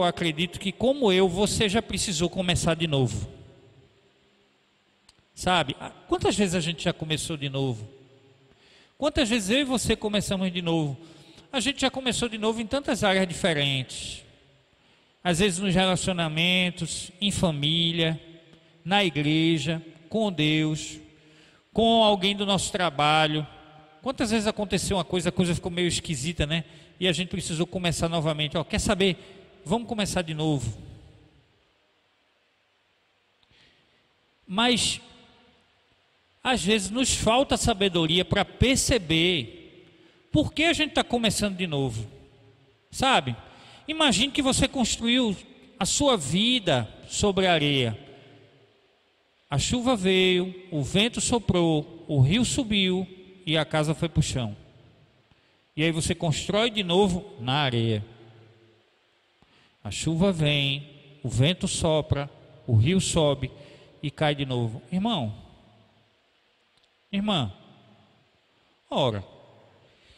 acredito que, como você já precisou começar de novo. Sabe? Quantas vezes a gente já começou de novo? Quantas vezes eu e você começamos de novo? A gente já começou de novo em tantas áreas diferentes. Às vezes nos relacionamentos, em família, na igreja, com Deus, com alguém do nosso trabalho. Quantas vezes aconteceu uma coisa, a coisa ficou meio esquisita, né? E a gente precisou começar novamente. Quer saber? Vamos começar de novo. Mas às vezes nos falta sabedoria para perceber por que a gente está começando de novo. Sabe? Imagine que você construiu a sua vida sobre a areia. A chuva veio, o vento soprou, o rio subiu e a casa foi para o chão. E aí você constrói de novo na areia. A chuva vem, o vento sopra, o rio sobe e cai de novo. Irmão, irmã, ora,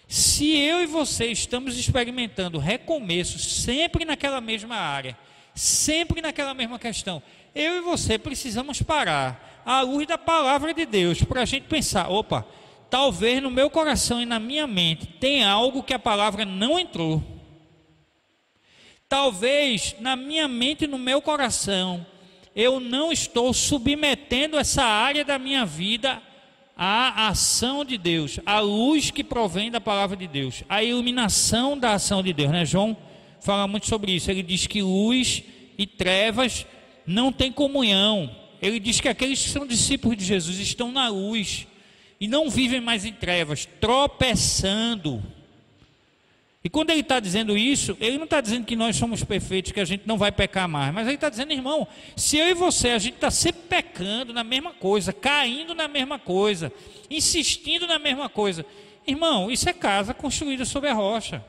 se eu e você estamos experimentando recomeços sempre naquela mesma área, sempre naquela mesma questão, eu e você precisamos parar à luz da palavra de Deus para a gente pensar, opa, talvez no meu coração e na minha mente tenha algo que a palavra não entrou. Talvez na minha mente e no meu coração eu não estou submetendo essa área da minha vida à ação de Deus, à luz que provém da palavra de Deus, à iluminação da ação de Deus, né? João fala muito sobre isso. Ele diz que luz e trevas não têm comunhão. Ele diz que aqueles que são discípulos de Jesus estão na luz e não vivem mais em trevas, tropeçando. E quando ele está dizendo isso, ele não está dizendo que nós somos perfeitos, que a gente não vai pecar mais, mas ele está dizendo, irmão, se eu e você, a gente está sempre pecando na mesma coisa, caindo na mesma coisa, insistindo na mesma coisa, irmão, isso é casa construída sobre a rocha,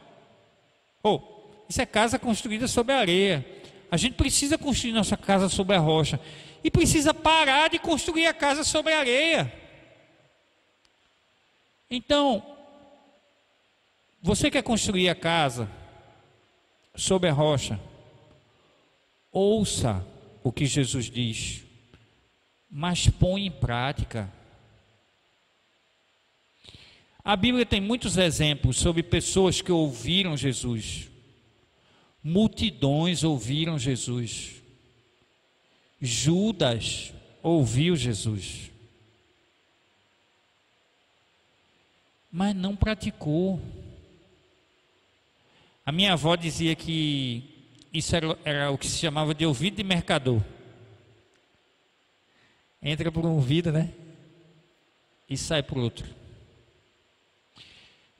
isso é casa construída sobre a areia. A gente precisa construir nossa casa sobre a rocha e precisa parar de construir a casa sobre a areia. Então, você quer construir a casa sobre a rocha? Ouça o que Jesus diz, mas põe em prática. A Bíblia tem muitos exemplos sobre pessoas que ouviram Jesus. Multidões ouviram Jesus. Judas ouviu Jesus, mas não praticou. A minha avó dizia que isso era o que se chamava de ouvido de mercador. Entra por um ouvido, né? E sai por outro.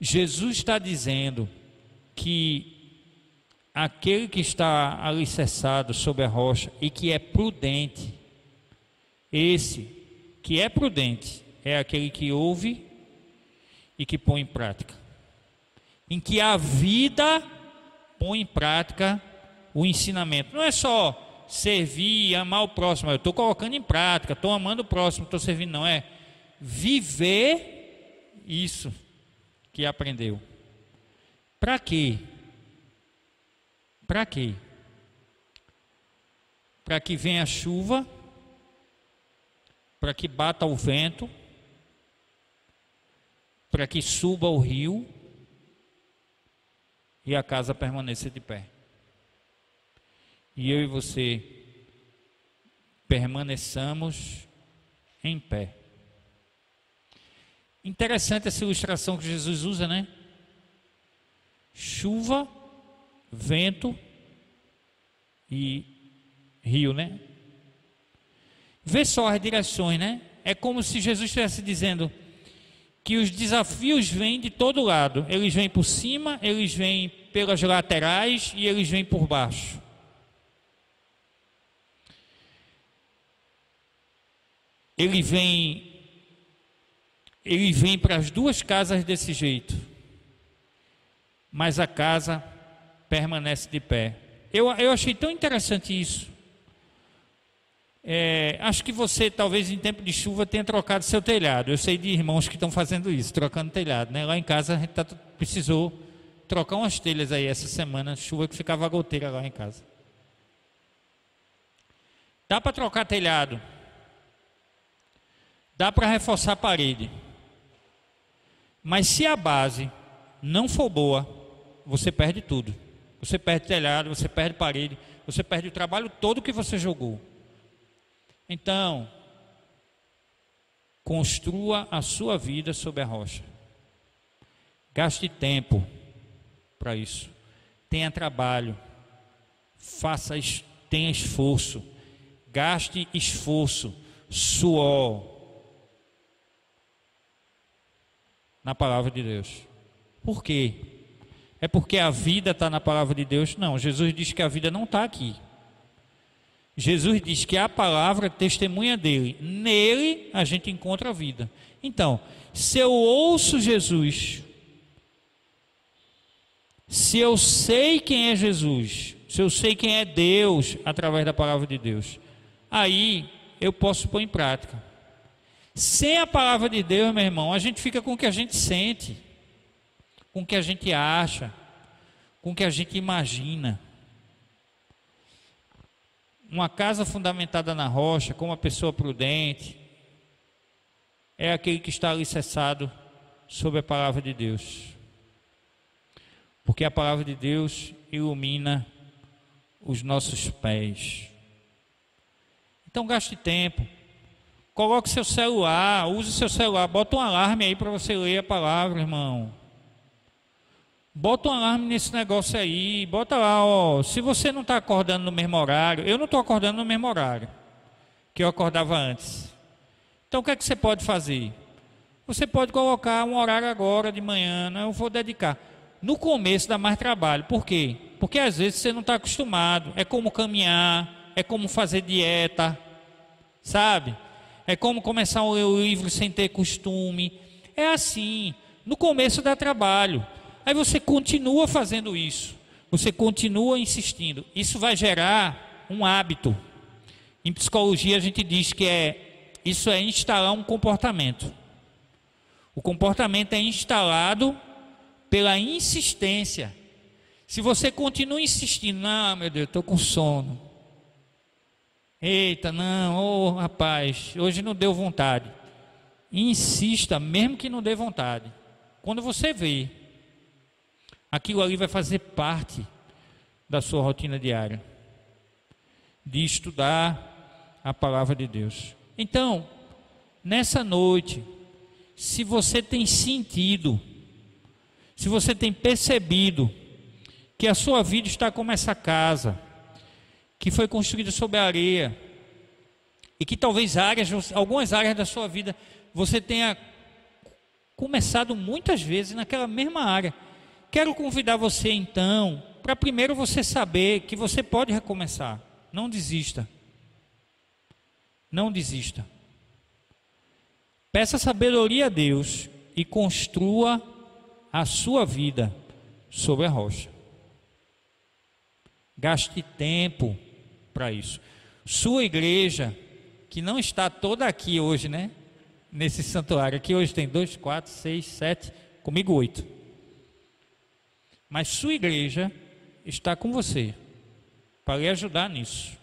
Jesus está dizendo que aquele que está alicerçado sobre a rocha e que é prudente, esse que é prudente é aquele que ouve e que põe em prática. Em que a vida põe em prática o ensinamento. Não é só servir e amar o próximo. Eu estou colocando em prática, estou amando o próximo, estou servindo. Não, é viver isso que aprendeu. Para quê? Para quê? Para que venha a chuva, para que bata o vento, para que suba o rio e a casa permaneça de pé. E eu e você permaneçamos em pé. Interessante essa ilustração que Jesus usa, né? Chuva, vento e rio, né? Vê só as direções, né? É como se Jesus estivesse dizendo que os desafios vêm de todo lado. Eles vêm por cima, eles vêm pelas laterais e eles vêm por baixo. Ele vem para as duas casas desse jeito, mas a casa permanece de pé. Eu achei tão interessante isso. Acho que você, talvez em tempo de chuva, tenha trocado seu telhado. Eu sei de irmãos que estão fazendo isso, trocando telhado, né? Lá em casa a gente precisou trocar umas telhas aí essa semana, chuva que ficava goteira lá em casa. Dá para trocar telhado, dá para reforçar a parede, mas se a base não for boa, você perde tudo. Você perde telhado, você perde parede, você perde o trabalho todo que você jogou. Então, construa a sua vida sobre a rocha. Gaste tempo para isso. Tenha trabalho. Tenha esforço. Gaste esforço, suor na palavra de Deus. Por quê? É porque a vida está na palavra de Deus? Não, Jesus diz que a vida não está aqui. Jesus diz que a palavra testemunha dele. Nele a gente encontra a vida. Então, se eu ouço Jesus, se eu sei quem é Jesus, se eu sei quem é Deus através da palavra de Deus, aí eu posso pôr em prática. Sem a palavra de Deus, meu irmão, a gente fica com o que a gente sente, com o que a gente acha, com o que a gente imagina. Uma casa fundamentada na rocha, com uma pessoa prudente, é aquele que está alicerçado sobre a palavra de Deus. Porque a palavra de Deus ilumina os nossos pés. Então gaste tempo. Coloque seu celular, use seu celular, bota um alarme aí para você ler a palavra, irmão. Bota um alarme nesse negócio aí, bota lá, ó, se você não está acordando no mesmo horário, eu não estou acordando no mesmo horário que eu acordava antes. Então o que é que você pode fazer? Você pode colocar um horário agora de manhã, eu vou dedicar. No começo dá mais trabalho, por quê? Porque às vezes você não está acostumado, é como caminhar, é como fazer dieta, sabe? É como começar a ler o livro sem ter costume, é assim, no começo dá trabalho. Aí você continua fazendo isso, você continua insistindo. Isso vai gerar um hábito. Em psicologia a gente diz que isso é instalar um comportamento. O comportamento é instalado pela insistência. Se você continua insistindo, não, meu Deus, estou com sono. Eita, não, rapaz, hoje não deu vontade. Insista, mesmo que não dê vontade. Quando você vê, aquilo ali vai fazer parte da sua rotina diária, de estudar a palavra de Deus. Então, nessa noite, se você tem sentido, se você tem percebido que a sua vida está como essa casa, que foi construída sobre a areia, e que talvez algumas áreas da sua vida, você tenha começado muitas vezes naquela mesma área. Quero convidar você então, para primeiro você saber que você pode recomeçar. Não desista. Não desista. Peça sabedoria a Deus e construa a sua vida sobre a rocha. Gaste tempo para isso. Sua igreja, que não está toda aqui hoje, né? Nesse santuário. Aqui hoje tem 2, 4, 6, 7, comigo 8. Mas sua igreja está com você para lhe ajudar nisso.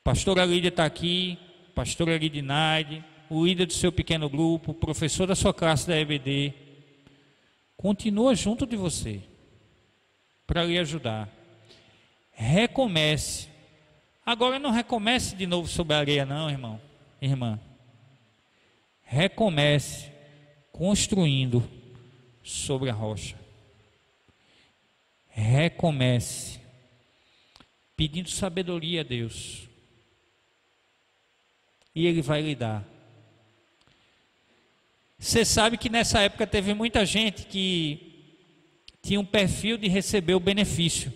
Pastora Lídia está aqui, pastora Lidinaide, o líder do seu pequeno grupo, o professor da sua classe da EBD, continua junto de você para lhe ajudar. Recomece. Agora não recomece de novo sobre a areia não, irmão, irmã. Recomece construindo sobre a rocha. Recomece pedindo sabedoria a Deus, e Ele vai lhe dar. Você sabe que nessa época teve muita gente que tinha um perfil de receber o benefício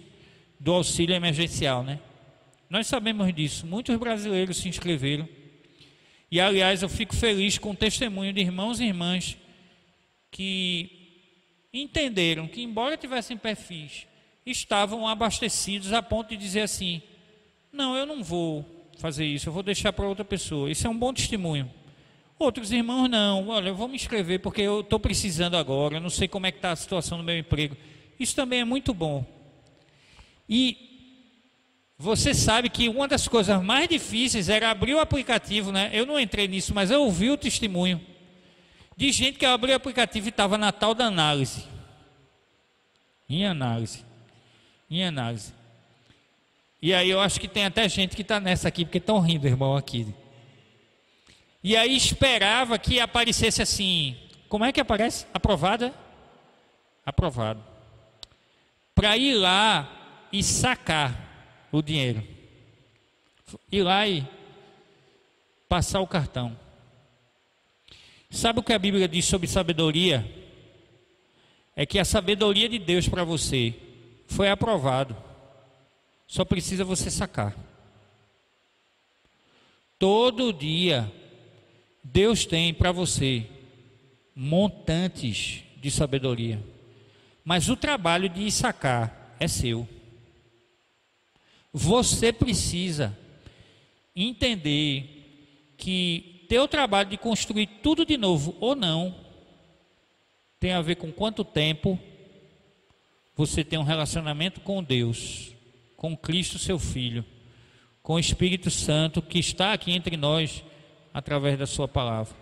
do auxílio emergencial, né? Nós sabemos disso, muitos brasileiros se inscreveram. E aliás, eu fico feliz com o testemunho de irmãos e irmãs que entenderam que, embora tivessem perfis, estavam abastecidos a ponto de dizer assim: não, eu não vou fazer isso, eu vou deixar para outra pessoa. Isso é um bom testemunho. Outros irmãos não, olha, eu vou me inscrever porque eu estou precisando agora, eu não sei como é que está a situação do meu emprego. Isso também é muito bom. E você sabe que uma das coisas mais difíceis era abrir o aplicativo, né? Eu não entrei nisso, mas eu ouvi o testemunho de gente que abriu o aplicativo e estava na tal da análise. Em análise. E aí eu acho que tem até gente que está nessa aqui, porque estão rindo, irmão, aqui. E aí esperava que aparecesse assim, como é que aparece? Aprovado? Aprovado. Para ir lá e sacar o dinheiro. Ir lá e passar o cartão. Sabe o que a Bíblia diz sobre sabedoria? É que a sabedoria de Deus para você foi aprovado. Só precisa você sacar. Todo dia Deus tem para você montantes de sabedoria. Mas o trabalho de sacar é seu. Você precisa entender que teu trabalho de construir tudo de novo ou não tem a ver com quanto tempo você tem um relacionamento com Deus, com Cristo seu Filho, com o Espírito Santo que está aqui entre nós através da sua palavra.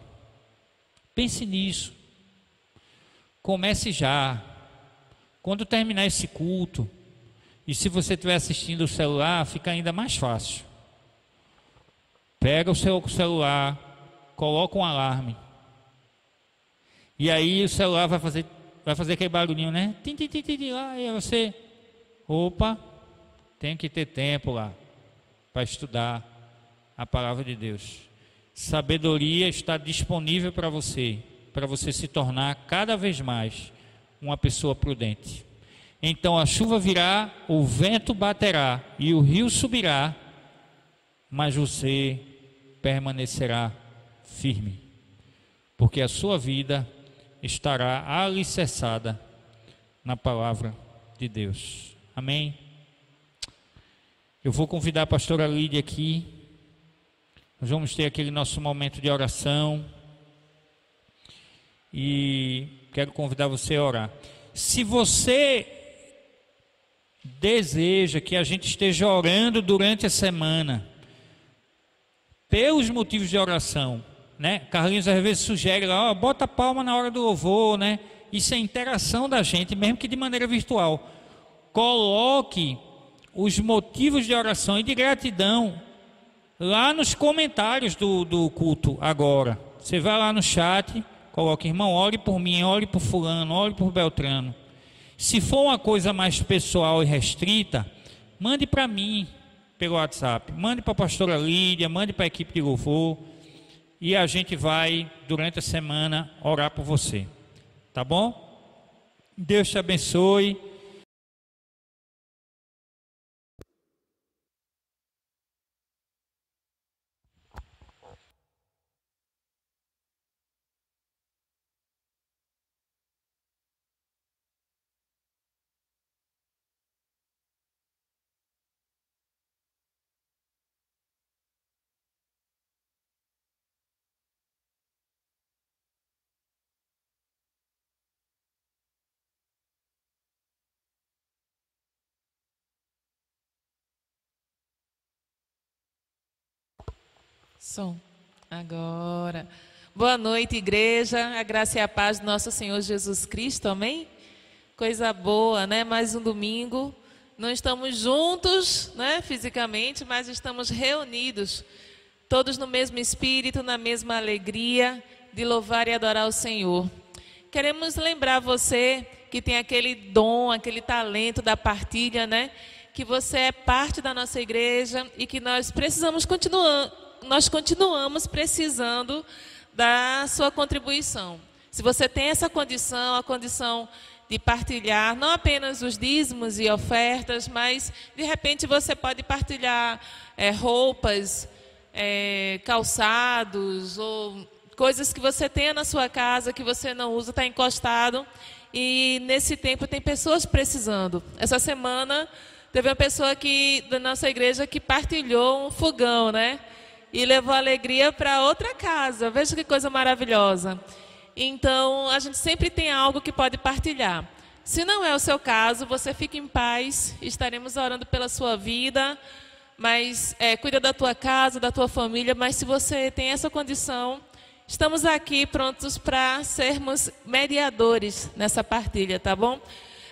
Pense nisso. Comece já. Quando terminar esse culto, e se você estiver assistindo o celular, fica ainda mais fácil. Pega o seu celular, coloca um alarme. E aí o celular vai fazer aquele barulhinho, né? Tim, tim, tim, tim, lá, e aí você, opa, tem que ter tempo lá para estudar a palavra de Deus. Sabedoria está disponível para você se tornar cada vez mais uma pessoa prudente. Então a chuva virá, o vento baterá e o rio subirá, mas você permanecerá firme, porque a sua vida estará alicerçada na palavra de Deus. Amém? Eu vou convidar a pastora Lídia aqui. Nós vamos ter aquele nosso momento de oração e quero convidar você a orar. Se você deseja que a gente esteja orando durante a semana pelos motivos de oração, né? Carlinhos às vezes sugere lá, bota a palma na hora do louvor, né? Isso é interação da gente, mesmo que de maneira virtual. Coloque os motivos de oração e de gratidão lá nos comentários do culto agora. Você vai lá no chat, coloca, irmão, ore por mim, ore por fulano, ore por Beltrano. Se for uma coisa mais pessoal e restrita, mande para mim pelo WhatsApp, mande para a pastora Lídia, mande para a equipe de louvor, e a gente vai, durante a semana, orar por você. Tá bom? Deus te abençoe. Som. Agora. Boa noite, igreja. A graça e a paz do nosso Senhor Jesus Cristo. Amém? Coisa boa, né? Mais um domingo. Não estamos juntos, né, fisicamente, mas estamos reunidos, todos no mesmo espírito, na mesma alegria de louvar e adorar o Senhor. Queremos lembrar você que tem aquele dom, aquele talento da partilha, né? Que você é parte da nossa igreja e que nós continuamos precisando da sua contribuição. Se você tem essa condição, a condição de partilhar não apenas os dízimos e ofertas, mas de repente você pode partilhar roupas, calçados ou coisas que você tenha na sua casa que você não usa, está encostado. E nesse tempo tem pessoas precisando. Essa semana teve uma pessoa da nossa igreja que partilhou um fogão, né? E levou alegria para outra casa. Veja que coisa maravilhosa. Então, a gente sempre tem algo que pode partilhar. Se não é o seu caso, você fique em paz. Estaremos orando pela sua vida. Mas cuida da tua casa, da tua família. Mas se você tem essa condição, estamos aqui prontos para sermos mediadores nessa partilha, tá bom?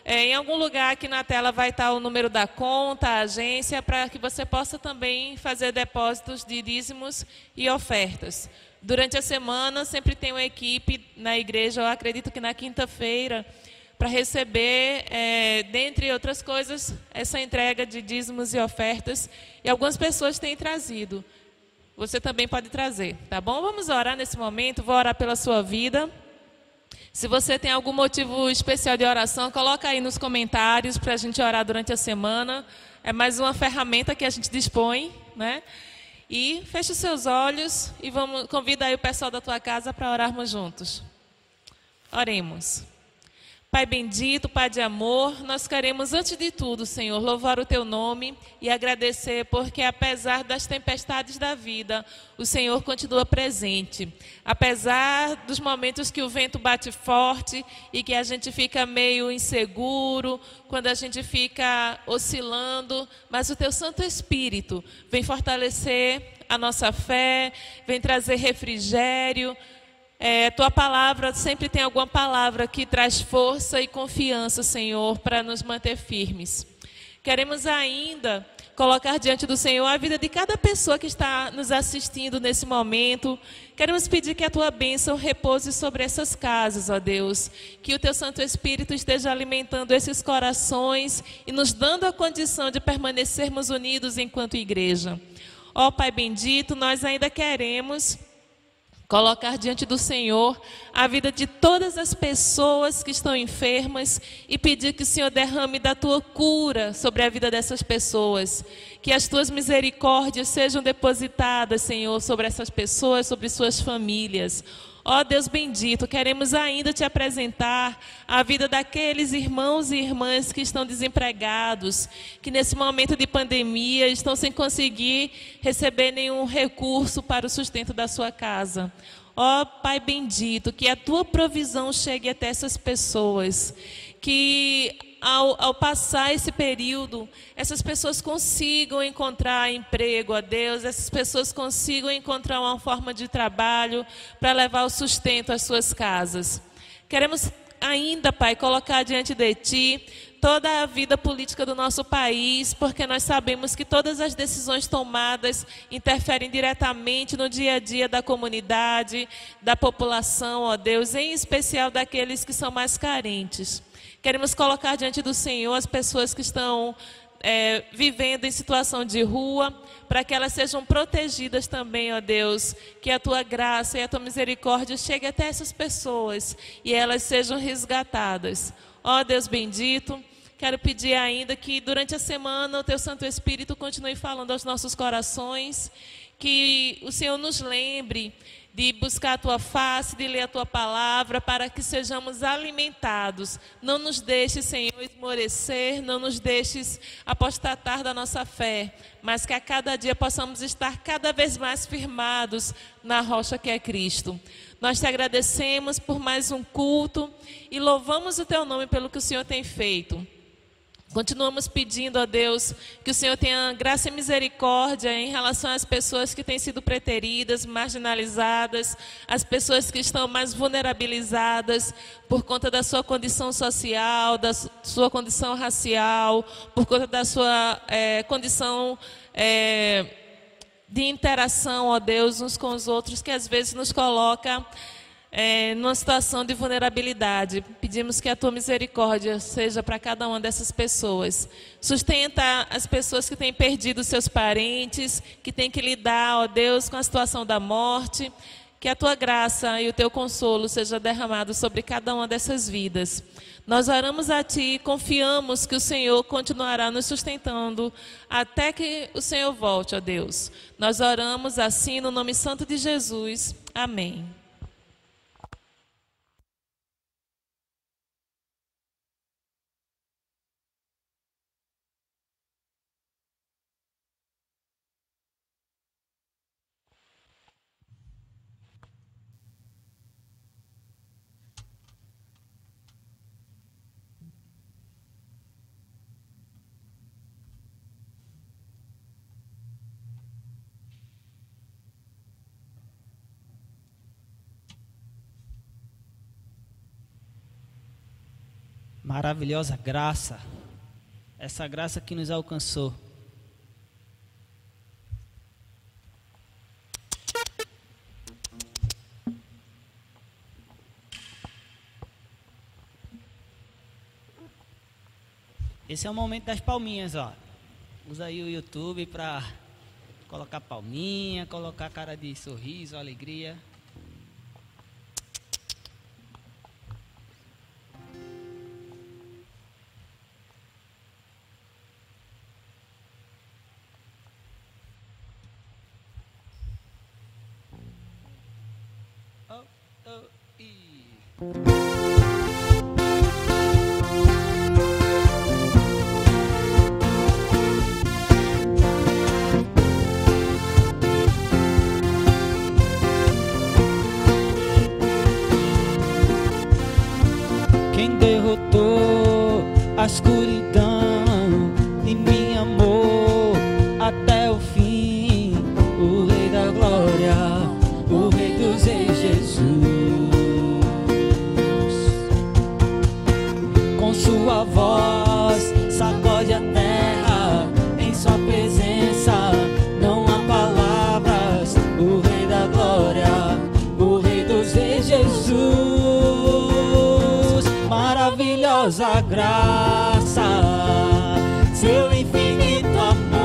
Em algum lugar aqui na tela vai estar o número da conta, a agência, para que você possa também fazer depósitos de dízimos e ofertas. Durante a semana sempre tem uma equipe na igreja, eu acredito que na quinta-feira, para receber, dentre outras coisas, essa entrega de dízimos e ofertas. E algumas pessoas têm trazido. Você também pode trazer, tá bom? Vamos orar nesse momento, vou orar pela sua vida. Se você tem algum motivo especial de oração, coloca aí nos comentários para a gente orar durante a semana. É mais uma ferramenta que a gente dispõe, né? E feche os seus olhos e convida aí o pessoal da tua casa para orarmos juntos. Oremos. Pai bendito, Pai de amor, nós queremos antes de tudo, Senhor, louvar o Teu nome e agradecer porque apesar das tempestades da vida, o Senhor continua presente. Apesar dos momentos que o vento bate forte e que a gente fica meio inseguro, quando a gente fica oscilando, mas o Teu Santo Espírito vem fortalecer a nossa fé, vem trazer refrigério. Tua palavra, sempre tem alguma palavra que traz força e confiança, Senhor, para nos manter firmes. Queremos ainda colocar diante do Senhor a vida de cada pessoa que está nos assistindo nesse momento. Queremos pedir que a Tua bênção repouse sobre essas casas, ó Deus. Que o Teu Santo Espírito esteja alimentando esses corações e nos dando a condição de permanecermos unidos enquanto igreja. Ó Pai bendito, nós ainda queremos colocar diante do Senhor a vida de todas as pessoas que estão enfermas e pedir que o Senhor derrame da Tua cura sobre a vida dessas pessoas. Que as Tuas misericórdias sejam depositadas, Senhor, sobre essas pessoas, sobre suas famílias. Ó Deus bendito, queremos ainda Te apresentar a vida daqueles irmãos e irmãs que estão desempregados, que nesse momento de pandemia estão sem conseguir receber nenhum recurso para o sustento da sua casa. Ó Pai bendito, que a Tua provisão chegue até essas pessoas, que ao passar esse período, essas pessoas consigam encontrar emprego, ó Deus, essas pessoas consigam encontrar uma forma de trabalho para levar o sustento às suas casas. Queremos ainda, Pai, colocar diante de Ti toda a vida política do nosso país, porque nós sabemos que todas as decisões tomadas interferem diretamente no dia a dia da comunidade, da população, ó Deus, em especial daqueles que são mais carentes. Queremos colocar diante do Senhor as pessoas que estão vivendo em situação de rua, para que elas sejam protegidas também, ó Deus, que a Tua graça e a Tua misericórdia chegue até essas pessoas e elas sejam resgatadas. Ó Deus bendito, quero pedir ainda que durante a semana o Teu Santo Espírito continue falando aos nossos corações, que o Senhor nos lembre de buscar a Tua face, de ler a Tua palavra, para que sejamos alimentados. Não nos deixes, Senhor, esmorecer, não nos deixes apostatar da nossa fé, mas que a cada dia possamos estar cada vez mais firmados na rocha que é Cristo. Nós Te agradecemos por mais um culto e louvamos o Teu nome pelo que o Senhor tem feito. Continuamos pedindo a Deus que o Senhor tenha graça e misericórdia em relação às pessoas que têm sido preteridas, marginalizadas, as pessoas que estão mais vulnerabilizadas por conta da sua condição social, da sua condição racial, por conta da sua condição de interação, ó Deus, uns com os outros, que às vezes nos coloca numa situação de vulnerabilidade. Pedimos que a Tua misericórdia seja para cada uma dessas pessoas. Sustenta as pessoas que têm perdido seus parentes, que têm que lidar, ó Deus, com a situação da morte. que a tua graça e o teu consolo seja derramado sobre cada uma dessas vidas. Nós oramos a ti e confiamos que o Senhor continuará nos sustentando até que o Senhor volte, ó Deus. Nós oramos assim no nome santo de Jesus. Amém. Maravilhosa graça, essa graça que nos alcançou. Esse é o momento das palminhas, ó. Usa aí o YouTube para colocar palminha, colocar cara de sorriso, alegria. Quem derrotou a escuridão e me amou até o fim, o Rei da Glória, o Rei dos Reis, Jesus. Com sua voz sacode a terra, em sua presença não há palavras, o Rei da Glória, o Rei dos Reis, Jesus. Maravilhosa graça, seu infinito amor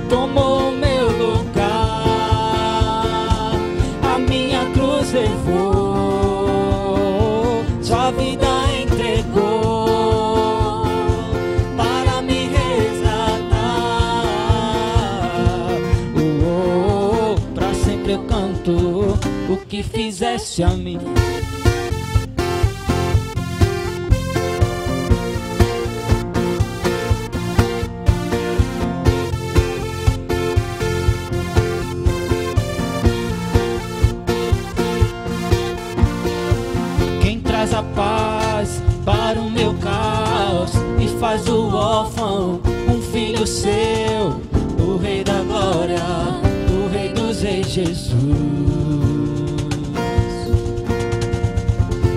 tomou meu lugar, a minha cruz levou, sua vida entregou para me resgatar. Pra sempre eu canto o que fizeste a mim. A paz para o meu caos e faz do órfão um filho seu, o Rei da Glória, o Rei dos Reis, Jesus.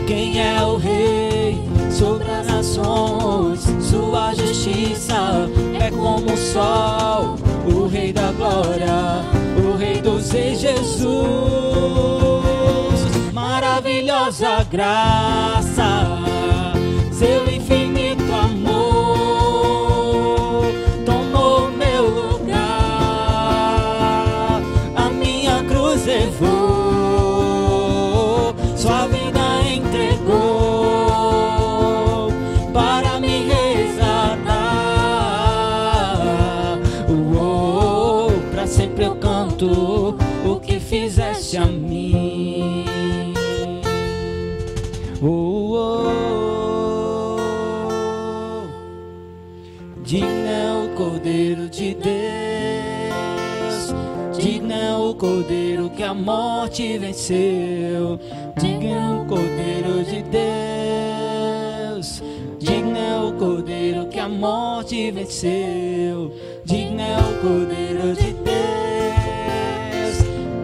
Quem é o Rei sobre as nações? Sua justiça é como o sol, o Rei da Glória, o Rei dos Reis, Jesus. Maravilhosa graça, seu infinito amor tomou meu lugar, a minha cruz levou, sua vida entregou para me resgatar. Pra sempre eu canto o que fizeste a mim. Digno é o Cordeiro de Deus, digno é o Cordeiro que a morte venceu, digno é o Cordeiro de Deus, digno é o Cordeiro que a morte venceu, digno é o Cordeiro de Deus,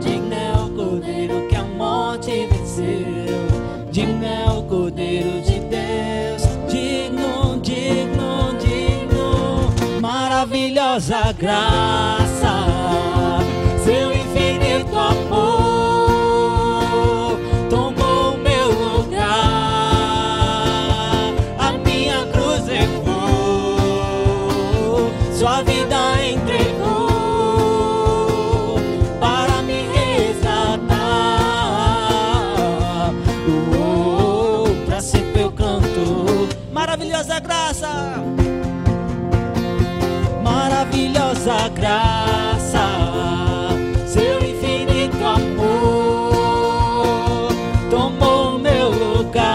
digno é o Cordeiro que a morte venceu, digno é o Cordeiro de Deus, digno, digno, digno. Maravilhosa graça, seu infinito amor tomou meu lugar, a minha cruz levou, sua vida entregou para me resgatar. maravilhosa graça, maravilhosa graça, seu infinito amor tomou meu lugar,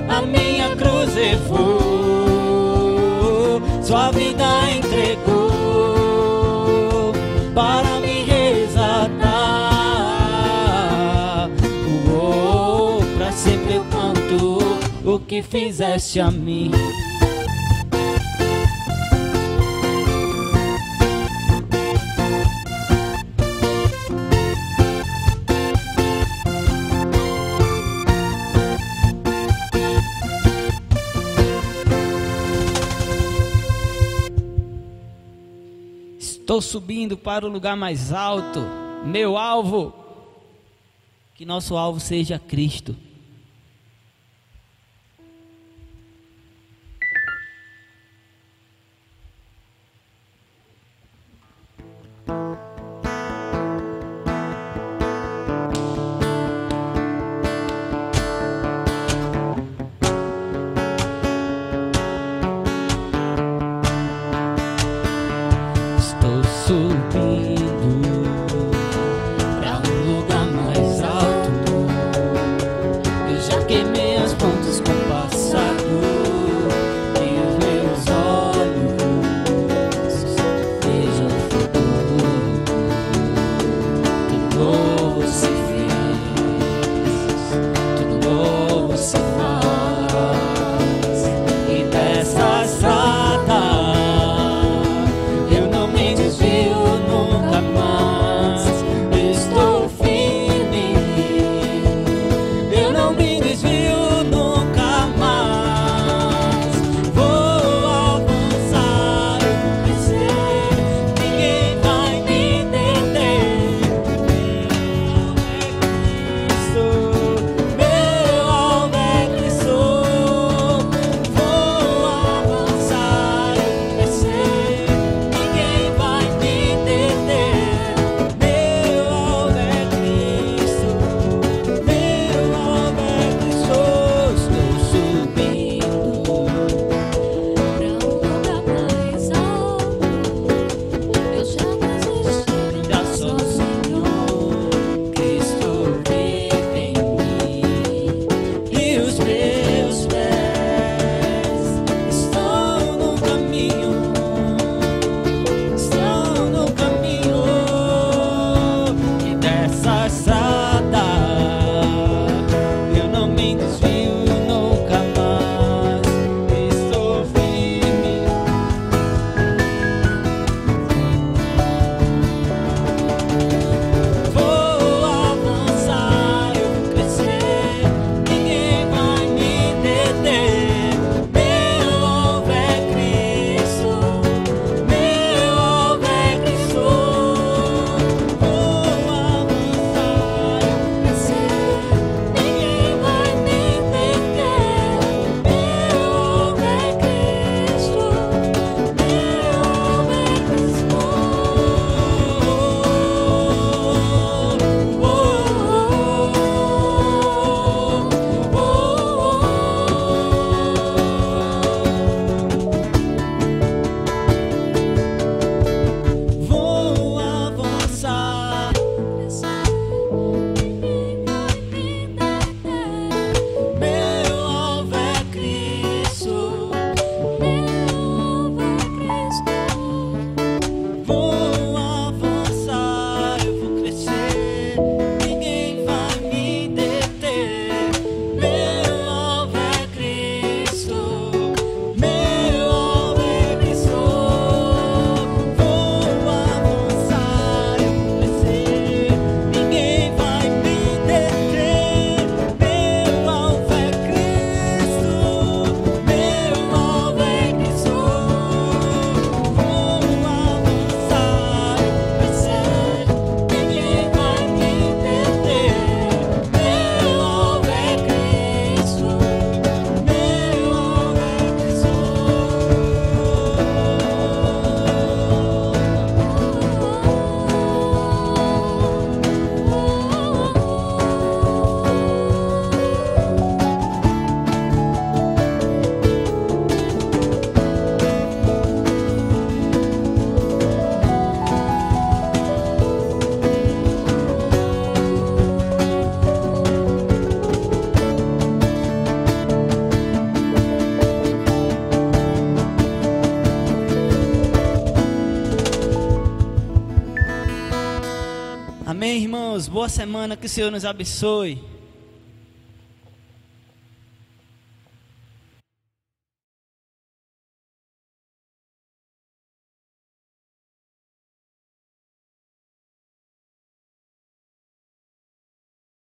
a minha cruz levou, sua vida entregou para me resgatar. Para sempre eu canto o que fizeste a mim. Estou subindo para o lugar mais alto, meu alvo, que nosso alvo seja Cristo. Subindo pra um lugar mais alto, eu já queimei as pontas com o passado, e os meus olhos vejam o futuro. boa semana, que o Senhor nos abençoe.